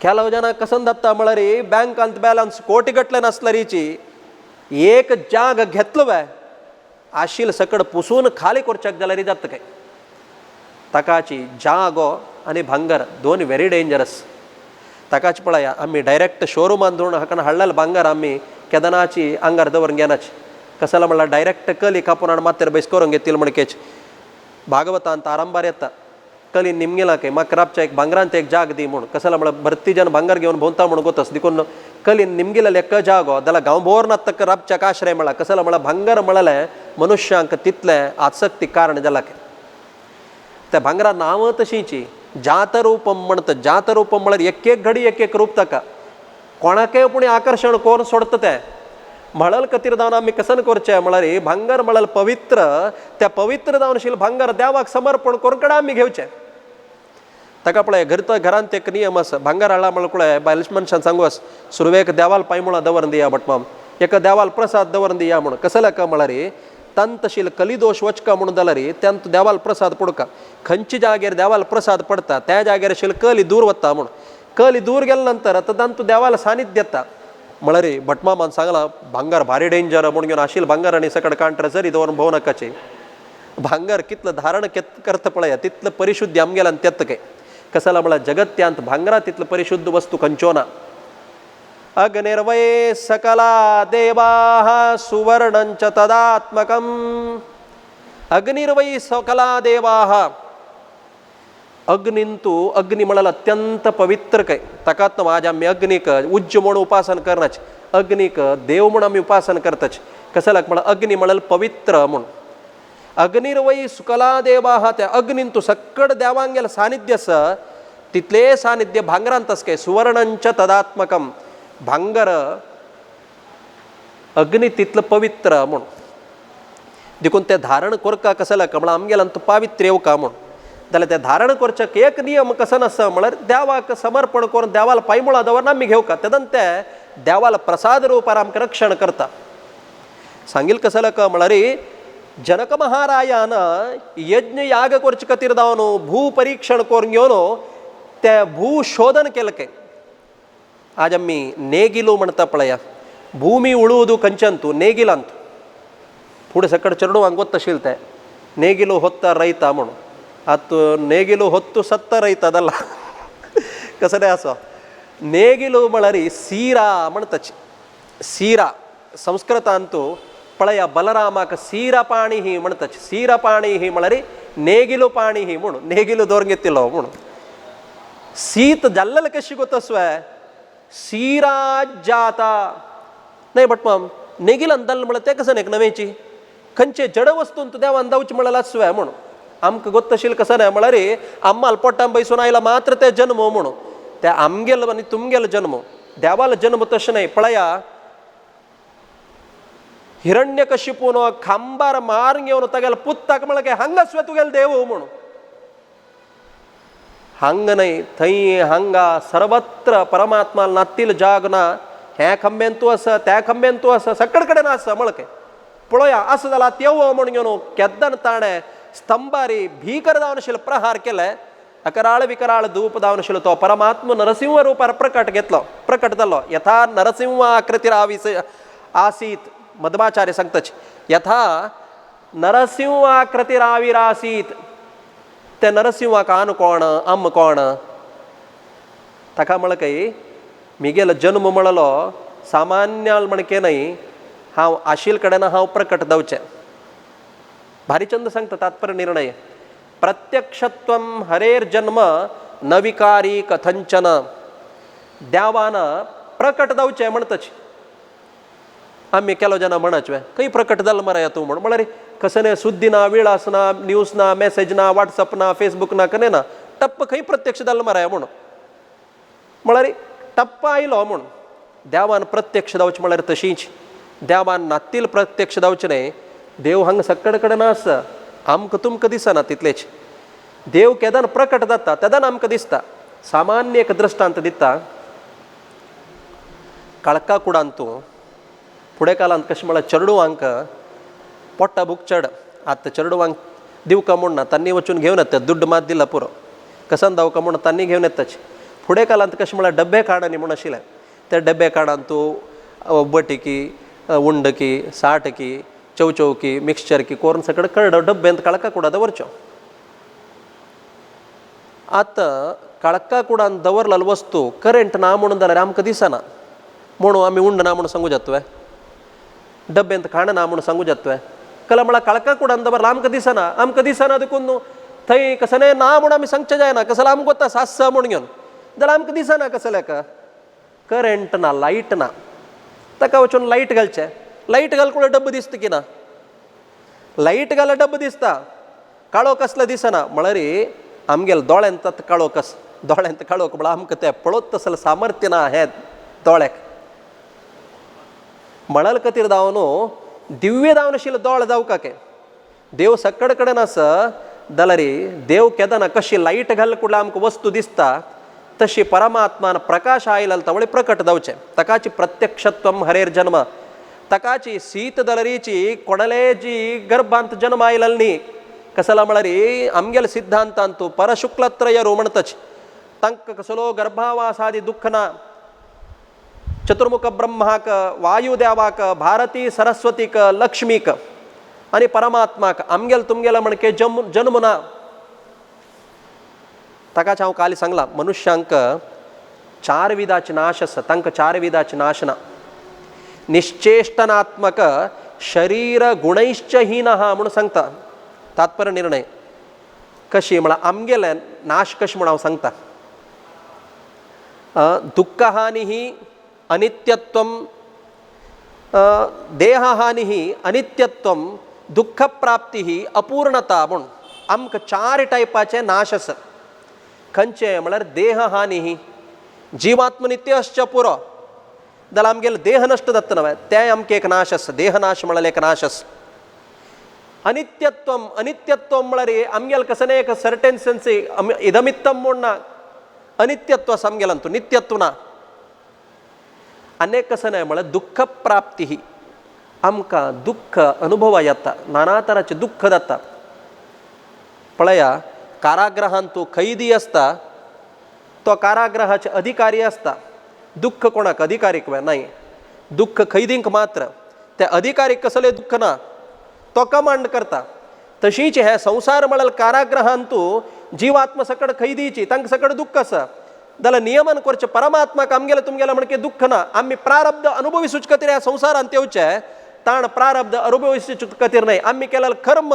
Speaker 1: केलो जाणां कसन जाता म्हळ्यार बँकांत बॅलन्स कोटी गटले नासल्यारीची एक जाग घेतलो बाय आशिल सकड पुसून खाली करच्याक जाल्यार जाता काय ताकाची जागो आनी भांगर दोन व्हेरी डेंजरस ताकाच पळया आमी डायरेक्ट शोरुमान धरून हाका हाडलेलो भांगर आमी केदनाची आंगार दवरून घेनाची कसं म्हणल्यार डायरेक्ट कली कापून आनी माथ्यार बैस करून घेतिल्लो म्हणकेच भागवतांत आरंभार येता कली निमगेला काय म्हाका राबच्या एक भांगरांत एक जाग दी म्हूण कसं म्हणल्यार भरती जन भांगर घेवन भोंवता म्हूण गोतस देखून कली निमगेला लेख जागो जाल्यार गांव भोर ना तक राबच्याक आश्रय म्हळ्यार कसं म्हणल्यार भांगर म्हळ्यार मनुश्यांक तितले आसक्ती कारण जाला त्या भांगरा नांव तशींची जातरूपम म्हणटा जातरूपम म्हळ्यार एक एक घडी एक एक रूप ताका कोणाकय पुणी आकर्शण कोरून सोडता तें म्हळल खातीर जावन आमी कसन करचें म्हळ्यार भांगर म्हळ्यार पवित्र त्या पवित्र जावन आशिल्लें भांगर देवाक समर्पण करून कडे आमी घेवचें ताका पळय घरांत एक नियम आसा भांगर हाडला म्हळ्यार पळय बायलेच मनशान सांगू आस सुरवेक देवाल पांयमुळां दवरून दिया बट एका देवाल प्रसाद दवरून दिया म्हूण कसं लाका म्हळ्यार तंतशील कलिदोश वचका म्हणून जाल्यार त्यांत देवाल प्रसाद पडका खंयच्या जाग्यार देवाल प्रसाद पडटा त्या जाग्यार आशिल्ली कली दूर वता म्हूण कली दूर गेले नंतर तंतू देवाला सानिध्य येता म्हळ्यार भटमामान सांगलां भांगर भारी डेंजर म्हूण घेवन आशिल्लें भांगर आनी सकड कांटर जरी दवरून भोंव नाकाचे भांगर कितलं धारण करता पळया तितलं परिशुद्धी आमगेल्यान तेत काय कसं म्हळ्यार जगत्यांत भांगरा तितलं परिशुद्ध वस्तू खंयच्यो ना अग्निर्वै सकला देवाः सुवर्णंच तदात्मकम् अग्निर्वै सकला देवाः अग्निंतू अग्नि म्हळ्यार अत्यंत पवित्र काय ताकात आज आमी अग्नीक उज्ज म्हणून उपासन करनाच अग्नीक देव म्हणून आमी उपासन करताच कसं म्हळ्यार अग्नी म्हळ्यार पवित्र म्हूण अग्निर्वै सुकला देवाः त्या अग्निंतू सक्कड देवांगेल सानिध्य आसा तितले सानिध्य भांगरांत आसा काय सुवर्णंच तदात्मकम भांगर अग्नी तितलं पवित्र म्हूण देखून ते धारण करका कसं लाका म्हळ्यार आमगेल्यान तो पावित्र येवका म्हूण जाल्यार ते धारण करच्याक एक नियम कसो आसा म्हळ्यार देवाक समर्पण करून देवाला पांयमुळां दवरून आमी घेवका तेदन ते देवाला प्रसाद रुपार आमकां रक्षण करता सांगिल कसं लाका म्हळ्यार जनक महारायान यज्ञ याग करचे खातीर जावन भू परीक्षण करून घेवन ते भू शोधन केलें काय आज आमी ನೇಗಿಲು म्हणटा पळया ಭೂಮಿ ಉಳುವುದು ಕಂಚಂತು ನೇಗಿಲಂತು पुढे सकड चरडुवांक ಗೊತ್ತ ಶಿಲ್ತೆ ನೇಗಿಲು ಹೊತ್ತ ರೈತ म्हणून आतां ನೇಗಿಲು ಹೊತ್ತು सत्त ರೈತ ಅದಲ್ಲ कसं रे असो ನೇಗಿಲು म्हळ्यार सीरा म्हणटाच सीरा संस्कृतांतू पळया बलरामाक सीरा पाणी ही म्हणटाच सीरा पाणी ही म्हळ्यार ನೇಗಿಲು पाणी ही म्हणून ನೇಗಿಲು दवरून घेतिल्लो म्हणून सीत जाल्लेले कशी गोतस्वय सीरा जाता नाही बट नेगील अंदाल म्हळ्यार ते कसं एक नवेची खंयचे जड वस्तून तूं देवान दावची म्हळ्यार आसवय म्हणून आमकां गोत्त आशिल्लें कसं न्हय म्हळ्यार अम्माल पोटान बैसून आयला मात्र ते जन्म म्हणून ते आमगेलो आनी तुमगेलो जन्म देवालो जन्म तशें न्हय पळया हिरण्यकशिपून खांबार मारून घेवन तागेलो पुत्ताक म्हळ्यार काय हांगासवे तुगेलो देव म्हणून हांग न्हय थंय हांगा सर्वत्र परमात्मा नातील जाग ना हे खंब्यान तूं आसा त्या खंब्यान तूं आसा सकड कडेन आसा म्हळ्यार काय पळया आसा जाल्यार तेवो म्हूण घेवन केद्दान ताणें स्तंभारी भीकर जावन आशिल्लो प्रहार केले अकराळ विकराळ धूप जावन आशिल्लो तो परमात्मा नरसिंह रुपार प्रकट जालो यथा नरसिंह आकृतीर आसीत मध्वाचार्य सांगताच यथा नरसिंह आकृतीर आसीत ते नरसिंहाक आन कोण अम्म कोण ताका म्हळ्यार काय मिगेलो जन्म म्हळलो सामान्याल म्हणके न्हय हांव आशिल कडेन हांव प्रकट जावचें भारी चंद सांगता तात्पर्य निर्णय प्रत्यक्षत्वम हरेर जन्म नविकारी कथंचन देवान प्रकट जावचें म्हणटाच आम्ही केलो जन म्हणचवे काही प्रकट जाल मरा तू म्हण म्हळ्यार कसं नाही सुद्दीना विळासना न्यूजना मेसेजना व्हॉट्सअपना फेसबुकना कने ना टप्प खंय प्रत्यक्ष जाल मराय म्हण म्हळ्यार टप्प आयलो म्हण देवान प्रत्यक्ष जावचें म्हळ्यार तशींच देवान नातील प्रत्यक्ष जावचें न्हय देव हांगा सक्कड कडेन आसा आमकां तुमकां दिसना तितलेच देव केदान प्रकट जाता तेदान आमकां दिसता सामान्य एक दृश्टांत दिता काळका कुडान तूं फुडें कालांत कशें म्हळ्यार चेडूवांक पोट्टा बूक चड आतां चेडूवांक दिवका म्हूण ना तांणी वचून घेवन येता दुड्ड मात दिला पुरो कसन दावका म्हूण तांणी घेवन येताच फुडें कालांत कशें म्हळ्यार डब्बे कार्डांनी म्हूण आशिल्लें त्या डब्बे कार्डान तूं बटिकी उंडकी साठकी चवचवकी मिक्सचर की कोरून सकड कळडो डब्ब्यांत काळका कुडा दवरच्यो आतां काळका कुडान दवरलेलो वस्तू करंट ना म्हणून जाल्यार आमकां दिसना म्हणून आमी उंड ना म्हणून सांगू जातवे डब्ब्यांत खाण ना म्हणून सांगू जातवे कला म्हळ्यार काळका कुडान दवरला आमकां दिसना देखून न्हू थंय कसले ना म्हणून आमी सांगचें जायना कसले आमकां कोत्ता सास म्हूण घेवन जाल्यार आमकां दिसना कसले का करंट ना लायट ना ताका वचून लायट घालचें लायट घालून डब्ब दिसता की ना लायट घाल्यार डब्ब दिसता काळो कसलो दिसना म्हळ्यार आमगेले दोळ्यांत काळो कस दोळ्यांत काळोख म्हळ्यार आमकां तें पळोवंक तसलें सामर्थ्य ना हें दोळ्याक म्हणाल खातीर जावं न्हू दिव्य जावन आशिल्ले दोळ जावं के देव सक्कड कडेन आसा जाल्यार देव केदाना कशी लायट घालून कुडला आमकां वस्तू दिसता तशी परमात्मान प्रकाश आयला तावळे प्रकट जावचें ताकाची प्रत्यक्षत्वम हरेर जन्म ताकाची शीत दलरीची कोणले जी गर्भांत जन्म आयला न्ही कसला म्हळ्यार आमगेले सिद्धांतान तूं परशुक्लत्रय रो म्हणतच तांकां कसलो गर्भावासादी दुख्ख ना चतुर्मुख ब्रह्माक वायुदेवाक भारती सरस्वतीक लक्ष्मीक आनी परमात्माक आमगेल तुमगेला म्हणके जन्म ना ताकाच हांव काल सांगलां मनुष्यांक 4 विधाचे नाश आसा तांकां 4 विधाचे नाश ना निश्चेष्टनात्मक शरीर गुणैश्च हीनः म्हणून सांगता तात्पर्य निर्णय कशी म्हळ्यार आमगेले नाश कशें म्हण हांव सांगता दुःखहानी अनित्यत्वम देहहानी अनित्यत्वम दुःखप्राप्ती अपूर्णता म्हूण आमकां 4 टायपाचे नाश आसा खंयचे म्हळ्यार देहहानी जिवात्म नित्य असच्या पुरो जाल्यार आमगेले देह नश्ट जाता न्हय तें आमकां एक नाश आसा देहनाश म्हळ्यार एक नाश आसा अनित्यत्व म्हळ्यार आमगेले कसं एक सर्टेन सेन्स इदमित्तम म्हूण ना अनित्यत्व आसा आमगेल्यान तूं नित्यत्व ना अनेक कसं म्हळ्यार दुःख प्राप्ती आमकां दुःख अनुभव येता नाना तरांचे दुःख जाता पळया कारागृहांत तूं कैदी आसता तो कारागृहाचे अधिकारी आसता दुःख कोणाक अधिकारीक नाही दुःख कैदींक मात्र त्या अधिकारीक कसले दुःख ना तो कमांड करता तशीच हे संसार म्हळ्यार कारागृहांत तूं जीवात्म सकड कैदीची तांकां सकड दुःख आसा जाल्यार नियमन करचें परमात्माक आमगेले तुमगेले म्हणके दुःख ना आमी प्रारब्ध अनुभविसूच खातीर ह्या संवसारांत येवचे ताण प्रारब्ध अनुभविसूच खातीर न्हय आमी केलेले कर्म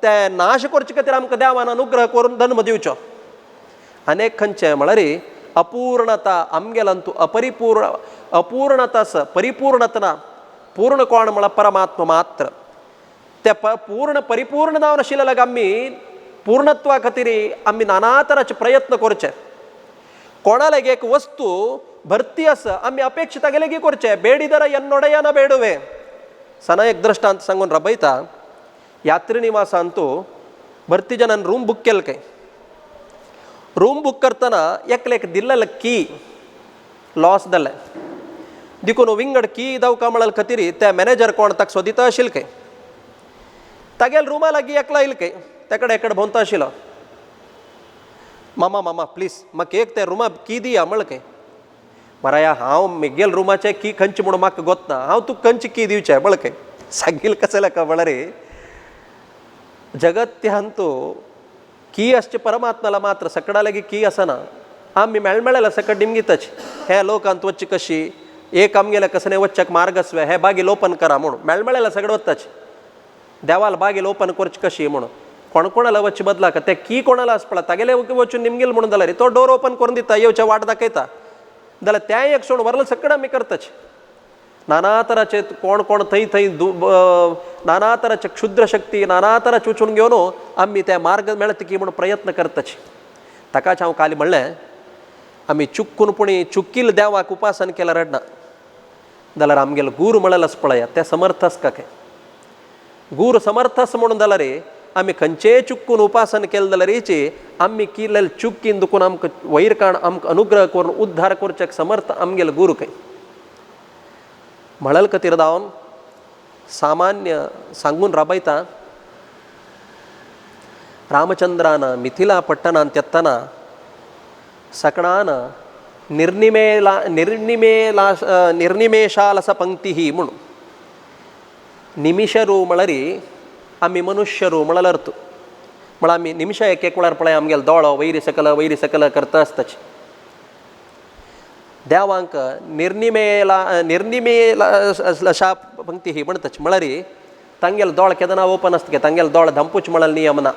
Speaker 1: ते नाश करचे खातीर आमकां देवान अनुग्रह करून जन्म दिवचो अनेक खंयचे म्हळ्यार अपूर्णता आमगेल्यान तूं अपूर्णता आसा परिपूर्णता ना पूर्ण कोण म्हळ्यार परमात्मा मात्र ते पूर्ण परिपूर्ण जावन आशिल्ले आमी पूर्णत्वा खातीर आमी नाना तरांचे प्रयत्न करचे कोणा लेगी एक वस्तू भरती आसा आमी अपेक्षिता लेगी करचे बेडिदर एन्नोडयन बेडुवे सना एक दृश्टांत सांगून रबयता यात्री निवासान तूं भरती जनान रूम बूक केलें काय रूम बूक करतना एकल्याक दिल्लें की लॉस जालें देखून विंगड की जावका म्हळ्यार खातीर ते मॅनेजर कोण ताका सोदिता आशिल्लो काय तागेले रुमा लागीं एकलो येयलो काय तेकडे एकडे भोंवता आशिल्लो मामा प्लीज म्हाका एक त्या रुमा की दिया म्हळें काय मराया हांव म्हगेल रुमाचे की खंयचे म्हणून म्हाका गोतना हांव तुका खंयची की दिवचें म्हळें काय सांगिल्लें कशें लेका म्हळ्यार जगत्यान तूं की असचे परमात्म्याला मात्र सकडा लागी की आसना आमी मेळमेळ्याला सकट निमगीतच हे लोकांत वच्ची कशी एक आमगेल्या कसने वच्चक मार्गस्वे हे बागेल ओपन करा म्हणून मेळमेळ्याला सगळं वताच देवाल बागेल ओपन करची कशी म्हणून कोणाला वच्ची बदलाक ते की कोणाला आसपळा तागेले वचून निमगेल म्हणून जाल्यार तो डोर ओपन करून दिता येवच्या वाट दाखयता जाल्यार त्या एक सोडून वरला सकड आमी करताच नाना तराचे कोण थंय थंय नाना तराचे क्षुद्र शक्ती नाना तराचे वचून घेवन आमी ते मार्ग मेळत की म्हणून प्रयत्न करताचे. ताकाच हांव काल म्हणलें आमी चुक्कूनपणी चुकील देवाक उपासन केल्यार रडना जाल्यार आमगेलो गूर म्हळेलाच पळयात ते समर्थ आसता काय. गूर समर्थ आसा म्हणून जाल्यार आमी खंयचेय चुक्कून उपासन केलें जाल्यार हेची आमी केलेले चुकीन दुखून आमकां वैरकाण आमकां अनुग्रह करून उद्धार करचेक समर्थ आमगेलो गुरू खंय. म्हळेल खातीर जावन सामान्य सांगून राबयता रामचंद्रान मिथिला पट्टणांत येतना सकाळान निर्निमेषालस पंक्ती म्हणून निमिषरू म्हळ्यार आमी मनुष्यरू म्हळ्यार अर्थ म्हळ्यार आमी निमिष एक एक वेळार पळय आमगेलो दोळो वैरी सकल करता आसताचे. देवांक निर्निमेषा पंक्ती ही म्हणटाच म्हळ्यार तांगेलो दोळ केदना ओपन आसता गे तांगेलो दोळ धंपूच म्हळ्यार नियम ना.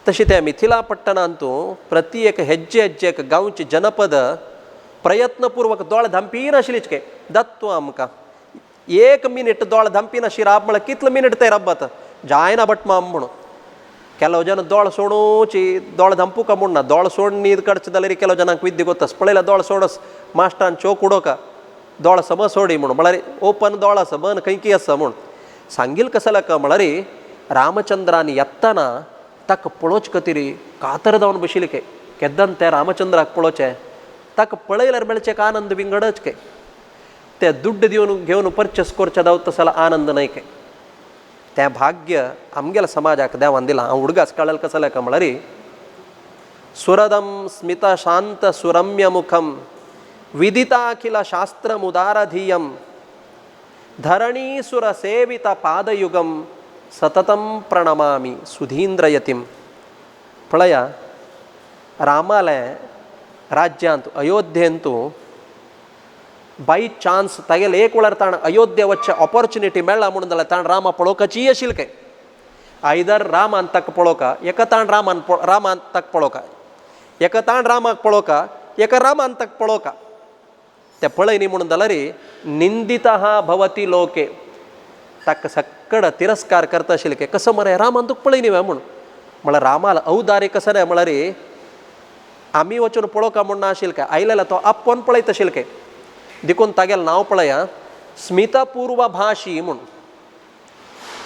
Speaker 1: तशी त्या मिथिला पट्टणांतू प्रति एक हेज्जेक गांवची जनपद प्रयत्नपूर्वक दोळ धांपी नाशिल्लीच काय. दत्तू आमकां 1 मिनीट दोळ धांपी नाशी राब म्हळ्यार कितलो मिनीट ते रब्बत जायना बट माम म्हणून केलो जन दोळ सोडूची दोळ धांपूक म्हूण ना. दोळ सोड न्हीद काडचे जाल्यार केलो जनांक विद्य गोतस पळयला दोळ सोडस मास्टरान चोक उडोवका दोळ सम सोडी म्हणून म्हळ्यार ओपन दोळ आसा बन खंयकी आसा म्हूण सांगिल कशें म्हळ्यार रामचंद्रान येत्ताना ताका पळोवचे खातीर कातर जावन बशिल्ले काय. केद्दान ते रामचंद्राक पळोवचें ताका पळयल्यार मेळचें आनंद विंगडच काय. ते दुड्ड दिवन घेवन परचेस करचें जावं तसलो आनंद न्हय काय. तें भाग्य आमगेल्या समाजाक देवान दिलां. हांव उडगास कळेल कसं लेका म्हळ्यार सुरदम स्मित शांत सुरम्य मुखम विदिताखिल शास्त्र मुदारधीयम धरणी सुर सेवित पादयुगम सततम प्रणमामी सुधींद्रयतीम. पळया रामाले राज्यांत अयोध्येंतू बाय चान्स तागेले एक वेळार ताण अयोध्ये वच्चे ऑपॉर्च्युनिटी मेळ्ळा म्हणून जाल्यार ताण रामा पळोवपाची आशिल्ली काय. आयदर रामान ताका पळोवका एका ताण रामान ताका पळोवका एका ताण रामाक पळोवका एका रामान ताका पळोवका. ते पळय न्ही म्हणून जाल्यार निंदिता भवती लोके ताका सक्कड तिरस्कार करता आशिल्ले काय. कसं मरे रामान तुका पळय न्ही म्हणून म्हळ्यार रामाला औदार्य कसं रे म्हळ्यार आमी वचून पळोवका म्हूण नाशिल्ले काय. आयलेला तो आपोवन पळयत आशिल्ले काय. देखून तागेलें नांव पळया स्मितपूर्व भाशी म्हूण.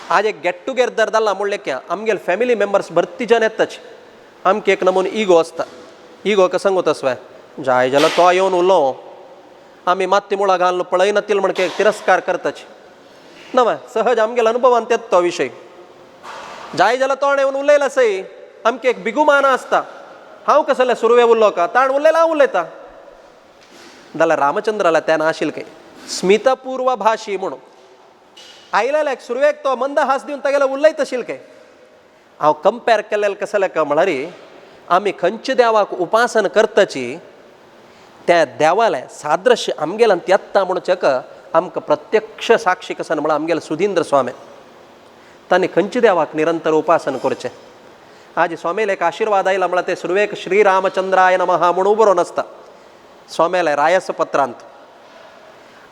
Speaker 1: आज एक गेट टुगेदर जाल्ला म्हणलें की आमगेले फॅमिली मेंबर्स भरती जन येताच आमकां एक नमून इगो आसता. इगो कसं सांगू तसवें जाय जाल्यार तो येवन उलो आमी माती मुळा घालून पळय नातील म्हण तिरस्कार करताच नव सहज आमगेल्या अनुभवान तेत तो विशय. जाय जाल्यार तोण येवन उलयला सई आमकां एक बिगुमान आसता. हांव कसले सुरवे उरलो का ताण उलयला हांव उलयता जाल्यार रामचंद्राला त्या नाशिल्ले काय. स्मितपूर्व भाशी म्हणून आयलेल्याक सुरवेक तो मंद हास दिवन तागेले उलयत आशिल्ले काय. हांव कंपेर केलेले कशें लेका म्हळ्यार आमी खंयच्या देवाक उपासन करताची त्या देवाले सादृश्य आमगेल्यान येता म्हणचेक आमकां प्रत्यक्ष साक्षी कसन म्हळ्यार आमगेले सुधींद्र स्वामी तांणी खंयच्या देवाक निरंतर उपासन करचें. आज स्वामीले एक आशिर्वाद आयला म्हळ्यार ते सुरवेक श्रीरामचंद्राय नमः म्हणून उबो रावन आसता स्वाम्याले रायस पत्रांत.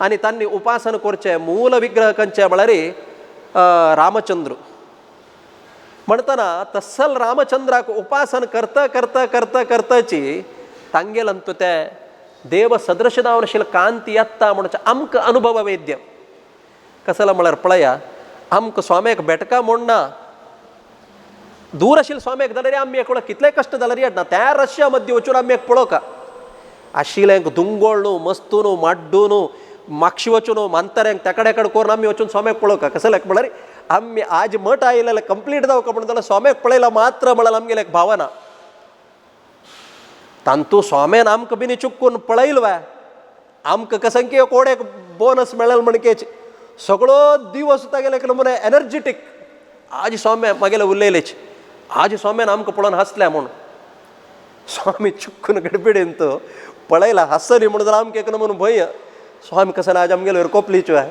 Speaker 1: आनी तांणी उपासन करचें मूल विग्रह खंयचें म्हळ्यार रामचंद्र म्हणटना तस्सल रामचंद्राक उपासन करता करता करता करताची तांगेलंतू ते देव सदृश जावन आशिल्ले कांती येता म्हणचे आमकां अनुभव वेद्य कसलो म्हळ्यार पळया आमकां स्वाम्याक भेटका म्हूण ना. दूर आशिल्ले स्वाम्याक जाल्यार आमी एक कितले कश्ट जाल्यार येना त्या रश्या मध्य वचून आमी एक पळोवका आशिल्ल्यांक दुंगोळ न्हू मस्तू न्हू माड्डू न्हू मागशी वचून मांतऱ्यांक तेकडेकड करून आमी वचून स्वाम्याक पळोवका. कसं लायक म्हळ्यार आमी आज मठ आयलेले कंप्लीट जावका म्हणून जाल्यार स्वाम्याक पळयला मात्र म्हळ्यार आमगेले एक भावना तांतू स्वाम्यान आमकां बिनी चुकून पळयल वा आमकां कसं की कोण एक बोनस मेळल म्हणकेच सगळो दिवस तागेले एक नमुने एनर्जेटीक आज स्वाम्या मागेले उलयलेच आज स्वाम्यान आमकां पळोवन हसल्या म्हूण स्वामी चुकून गडबडीन तो पळयला हसली म्हणून जाल्यार आमकां एक नमुनो भंय स्वामी कसं आज आमगेले कोपलीच वा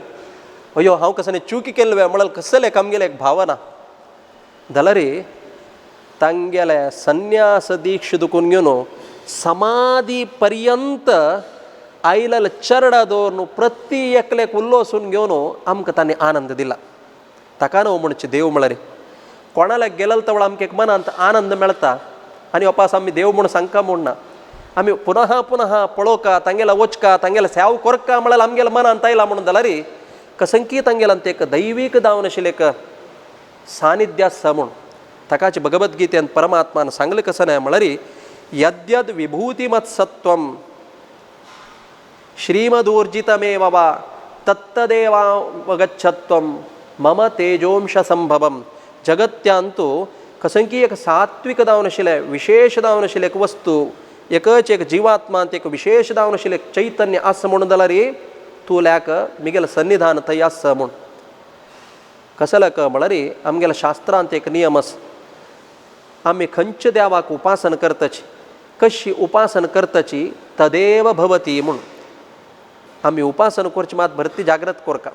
Speaker 1: अयो हांव कसं चुकी केल्ले वे म्हळ्यार कसले आमगेले एक भावना जाल्यार तांगेले संन्यास दीक्ष दुखून घेवन समाधी पर्यंत आईला चरडा दवरून प्रती एकल्याक उल्लोसून घेवन आमकां तांणी आनंद दिला. ताका न्हू म्हणचे देव म्हळ्यार कोणाला गेलें तवळ आमकां एक मनांत आनंद मेळटा आनी वापस आमी देव म्हूण सांगता म्हूण ना. आमी पुनः पुनः पळोवका तांगेला वचका तांगेला सेवा करका म्हळ्यार आमगेल्या मनांत आयला म्हणून जाल्यार कसंकी तांगेलांत एक दैवीक जावन आशिल्लें एक सानिध्य आसा म्हूण. ताकाच भगवद्गीतेंत परमात्मान सांगलें कसं न्हय म्हळ्यार यद्यद विभूतिमत् सत्वम श्रीमदूर्जितमेव वा तत्तदेवावगच्छत्वम मम तेजोंश संभवम. जगत्यांतू कसंकी एक सात्विक जावन आशिल्लें विशेष जावन आशिल्लें एक वस्तू एकच एक जिवात्मांत एक विशेष जावन आशिल्लें चैतन्य आसा म्हणून जाल्यार तूं ल्याक मिगेल सन्निधान थंय आसा म्हूण. कसं लाक म्हळ्यार आमगेल्या शास्त्रांत एक नियम आसा. आमी खंयच्या देवाक उपासना करताची कशी उपासना करताची तदेव भवती म्हूण. आमी उपासना करची मात भरती जागृत कोरका.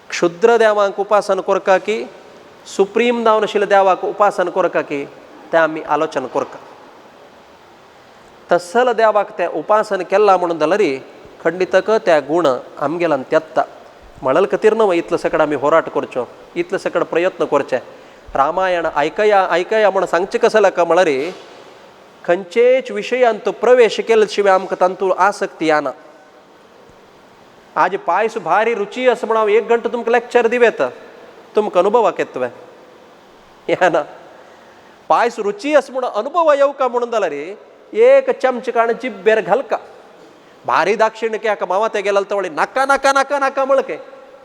Speaker 1: क्षुद्र देवांक उपासना कोरका की सुप्रीम जावन आशिल्ल्या देवाक उपासना कोरका की तें आमी आलोचना कोरका. तसल देवाक तें उपासना केला म्हणून जाल्यार खंडितक त्या गुण आमगेल्यान तेत्ता. म्हळ्यार खातीर न्हू इतलो सकड आमी होराट करचो इतलो सकड प्रयत्न करचे. रामायण आयकया म्हूण सांगचें कशें लाका म्हळ्यार खंयचेच विशयांत प्रवेश केले शिवाय आमकां तांतूं आसक्ती येना. आज पायस भारी रुची असं म्हणून 1 घंटा तुमकां लेक्चर दिवेत तुमकां अनुभवाक येतवे येना. पायस रुची असं म्हणून अनुभव येवका म्हणून जाल्यार 1 चमच काण जिब्बेर घालका. भारी दाक्षिण के हाका मावा ते गेला तवळी नाका नाका नाका नाका म्हणके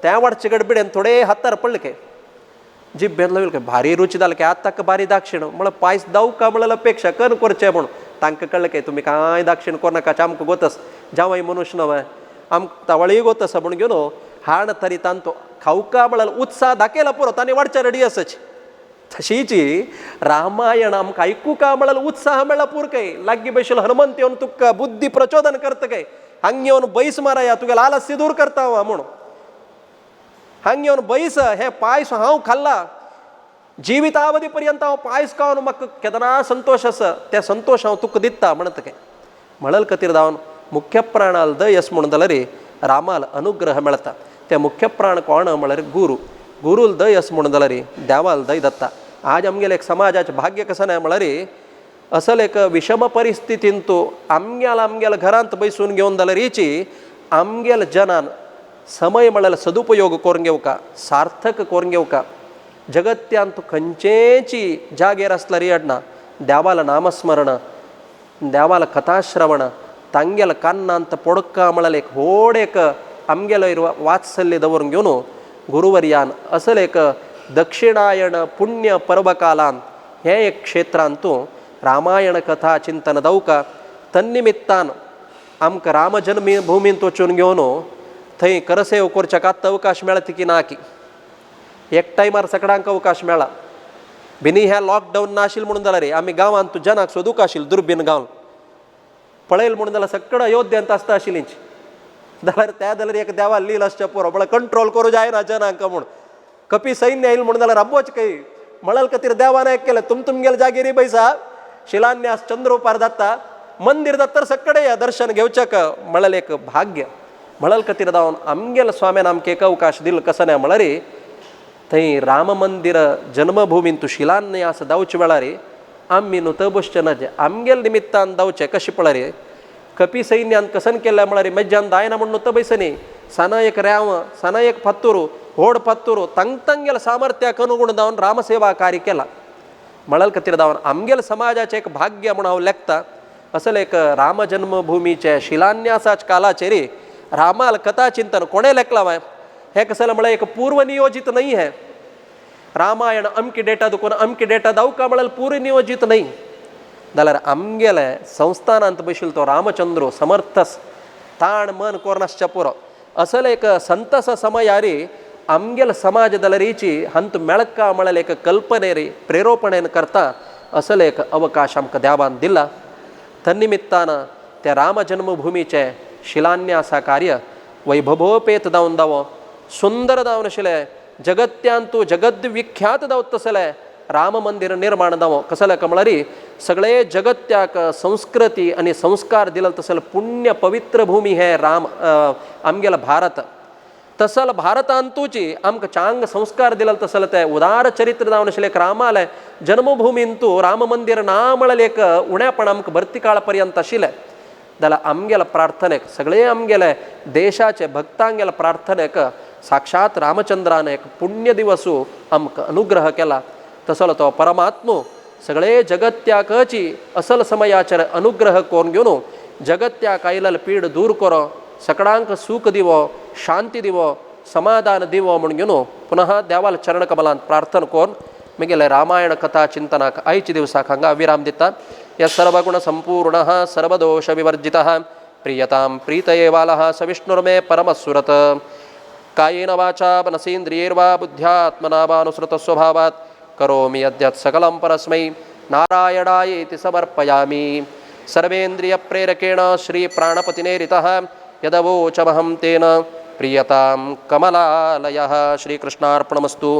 Speaker 1: त्या वाडचे गडबिडेन थोडे हातार पडले जिब्बेन लावले भारी रुची जाले की आतां ताका भारी दाक्षिण म्हळ्यार पायस दावका म्हळ्यार अपेक्षा कर करचें म्हूण तांकां कळलें की तुमी कांय दाक्षिण करनाका आमकां गोतस जावय मनुश्य न्हय आमकां तावळी गोतस म्हूण घेवन हाण तरी तांतो खावका म्हळ्यार उत्साह दाखयला पुरो तांणी वाडच्या रेडी आसच. तशीची रामायण आमकां आयकुका म्हळ्यार उत्साह मेळ्ळा पुरकय. लागीं बशिल्लो हनुमंत येवन तुका बुद्धी प्रचोदन करता काय हांग येवन बैस माराया तुगेलो आलस्य दूर करता म्हूण हांग येवन बैस हे पायस हांव खाल्ला जिवितावधी पर्यंत हांव पायस खावन म्हाका केदना संतोष आसा ते संतोष हांव तुका दिता म्हणटा काय. म्हळ्यार खातीर जावन मुख्य प्राणाल दय आसा म्हणून जाल्यार रामाल अनुग्रह मेळटा. ते मुख्य प्राण कोण म्हळ्यार गुरुल दय आसा म्हणून जाल्यार देवाल दय दत्ता. आज आमगेले एक समाजाचें भाग्य कसं न्हय म्हळ्यार असल एक विशम परिस्थितींत आमगेल्या घरांत बैसून घेवन जाल्यार हेची आमगेल्या जनान समय म्हळ्यार सदुपयोग करून घेवका सार्थक करून घेवका. जगत्यांत खंयचेची जागेर आसल्यार येडना देवाला नामस्मरण देवाला कथाश्रवण तांगेल्या कान्नांत पडका म्हळ्यार एक व्हड एक आमगेलो वात्सल्य दवरून घेवन गुरुवर्यान असल एक दक्षिणायण पुण्य पर्वकालांत हे एक क्षेत्रांतू रामायण कथा चिंतन दवका. तन्निमित्तान आमकां राम जन्मभुमींत वचून घेवन थंय करसेव करच्याक आत्तां अवकाश मेळता की ना की एक टायमार सगळ्यांक अवकाश मेळ्ळा. बिनी ह्या लॉकडावन नाशिल्लें म्हणून जाल्यार आमी गांवांत जनाक सोदूंक आशिल्लें दुर्बीन गांव पळयलें म्हणून जाल्यार सगळं अयोध्यांत आसता आशिल्लींच जाल्यार त्या जाल्यार एक देवा लील आसचें पुरो म्हळ्यार कंट्रोल करूं जायना जनांक म्हूण. कपी सैन्य येयलें म्हणून जाल्यार राबोवचें खंय म्हळ्यार खातीर देवान एक केलें तुमगेल्या जागेर बैसा शिलान्यास चंद्रोपार जाता मंदिर जाता सकडे या दर्शन घेवचेक म्हळ्यार एक भाग्य. म्हळ्यार खातीर जावन आमगेल्या स्वाम्यान आमकां एक अवकाश दिलो कसो न्हय म्हळ्यार थंय राम मंदिर जन्मभुमीन तूं शिलान्यास जावचे वेळार आमी न्हू थंय बसचें न्हय आमगेल्या निमित्तान जावचें कशें पळय. कपी सैन्यान कसन केलें म्हळ्यार मज्जान जायना म्हणून नुत्त बैसनी साना एक रेंव साना एक पत्तूर व्हड पत्तूर तांगेल्या सामर्थ्याक अनुगुण जावन रामसेवा कार्य केला. म्हळ्यार खातीर जावन आमगेल्या समाजाचें एक भाग्य म्हूण हांव लेखता. असल एक राम जन्मभुमीचे शिलान्यासाच्या कालाचेर रामाल कथा चिंतन कोणे लेखला हे कसं म्हळ्यार एक पूर्व नियोजित नाही है. रामायण अमकी डेटा दुखून अमकी डेटा दावका म्हळ्यार पूर्व नियोजित नाही जाल्यार आमगेले संस्थानांत बशिल्लो तो रामचंद्र समर्थस ताण मन कोरनासच्या पुरो असल एक संतस समयार आमगेल समाज जाल्यार हेची हंत मेळका म्हळ्यार एक कल्पनेर प्रेरोपणेन करता असल एक अवकाश आमकां देवान दिला. तन्निमित्तान त्या राम जन्मभुमीचे शिलान्यासा कार्य वैभवोपेत जावन दावो सुंदर जावन आशिल्लें जगत्यांतू जगद विख्यात जावत तसलें राम मंदिर निर्माण दावो कसले कमळारी सगळे जगत्याक संस्कृती आणि संस्कार दिलं तसल पुण्य पवित्र भूमी हे राम आमगेला भारत तसल भारतांतूची आमक चांग संस्कार दिलं तसल ते उदार चरित्र दावनशिलेक रामाले जन्मभूमींतू राम मंदिर नामळलेक उण्यापण आमक भरती काळपर्यंत आशिले जाल्यार आमगेल्या प्रार्थनेक सगळे आमगेले देशाचे भक्तांगेल्या प्रार्थनेक साक्षात रामचंद्रान एक पुण्य दिवसू आमक अनुग्रह केला तसलो तो परमात्मो सगळे जगत्याकची असल समयाचेर अनुग्रह करून घेवन जगत्याक आयिल्ले पीड दूर करो सगळ्यांक सुख दिवो शांती दिवो समाधान दिवो म्हण घेवन पुनः देवाल चरण कमलांत प्रार्थना करून मुगेले रामायण कथा चिंतनाक आयच्या दिवसाक हांगा विराम दिता य सर्वगुण संपूर्णः सर्वदोष विवर्जितः प्रियतां प्रीतये वालः स विष्णुर्मे परमसुरत कायेन वाचा मनसेन्द्रियैर्वा बुद्ध्यात्मना वानुसृत स्वभावात् करोमि यद्यत् सकलं परस्मै नारायणायेति समर्पयामि सर्वेन्द्रिय प्रेरकेण श्री प्राणपतिनेरितः यदवोचमहं तेन प्रियतां कमलालयः श्रीकृष्णार्पणमस्तु।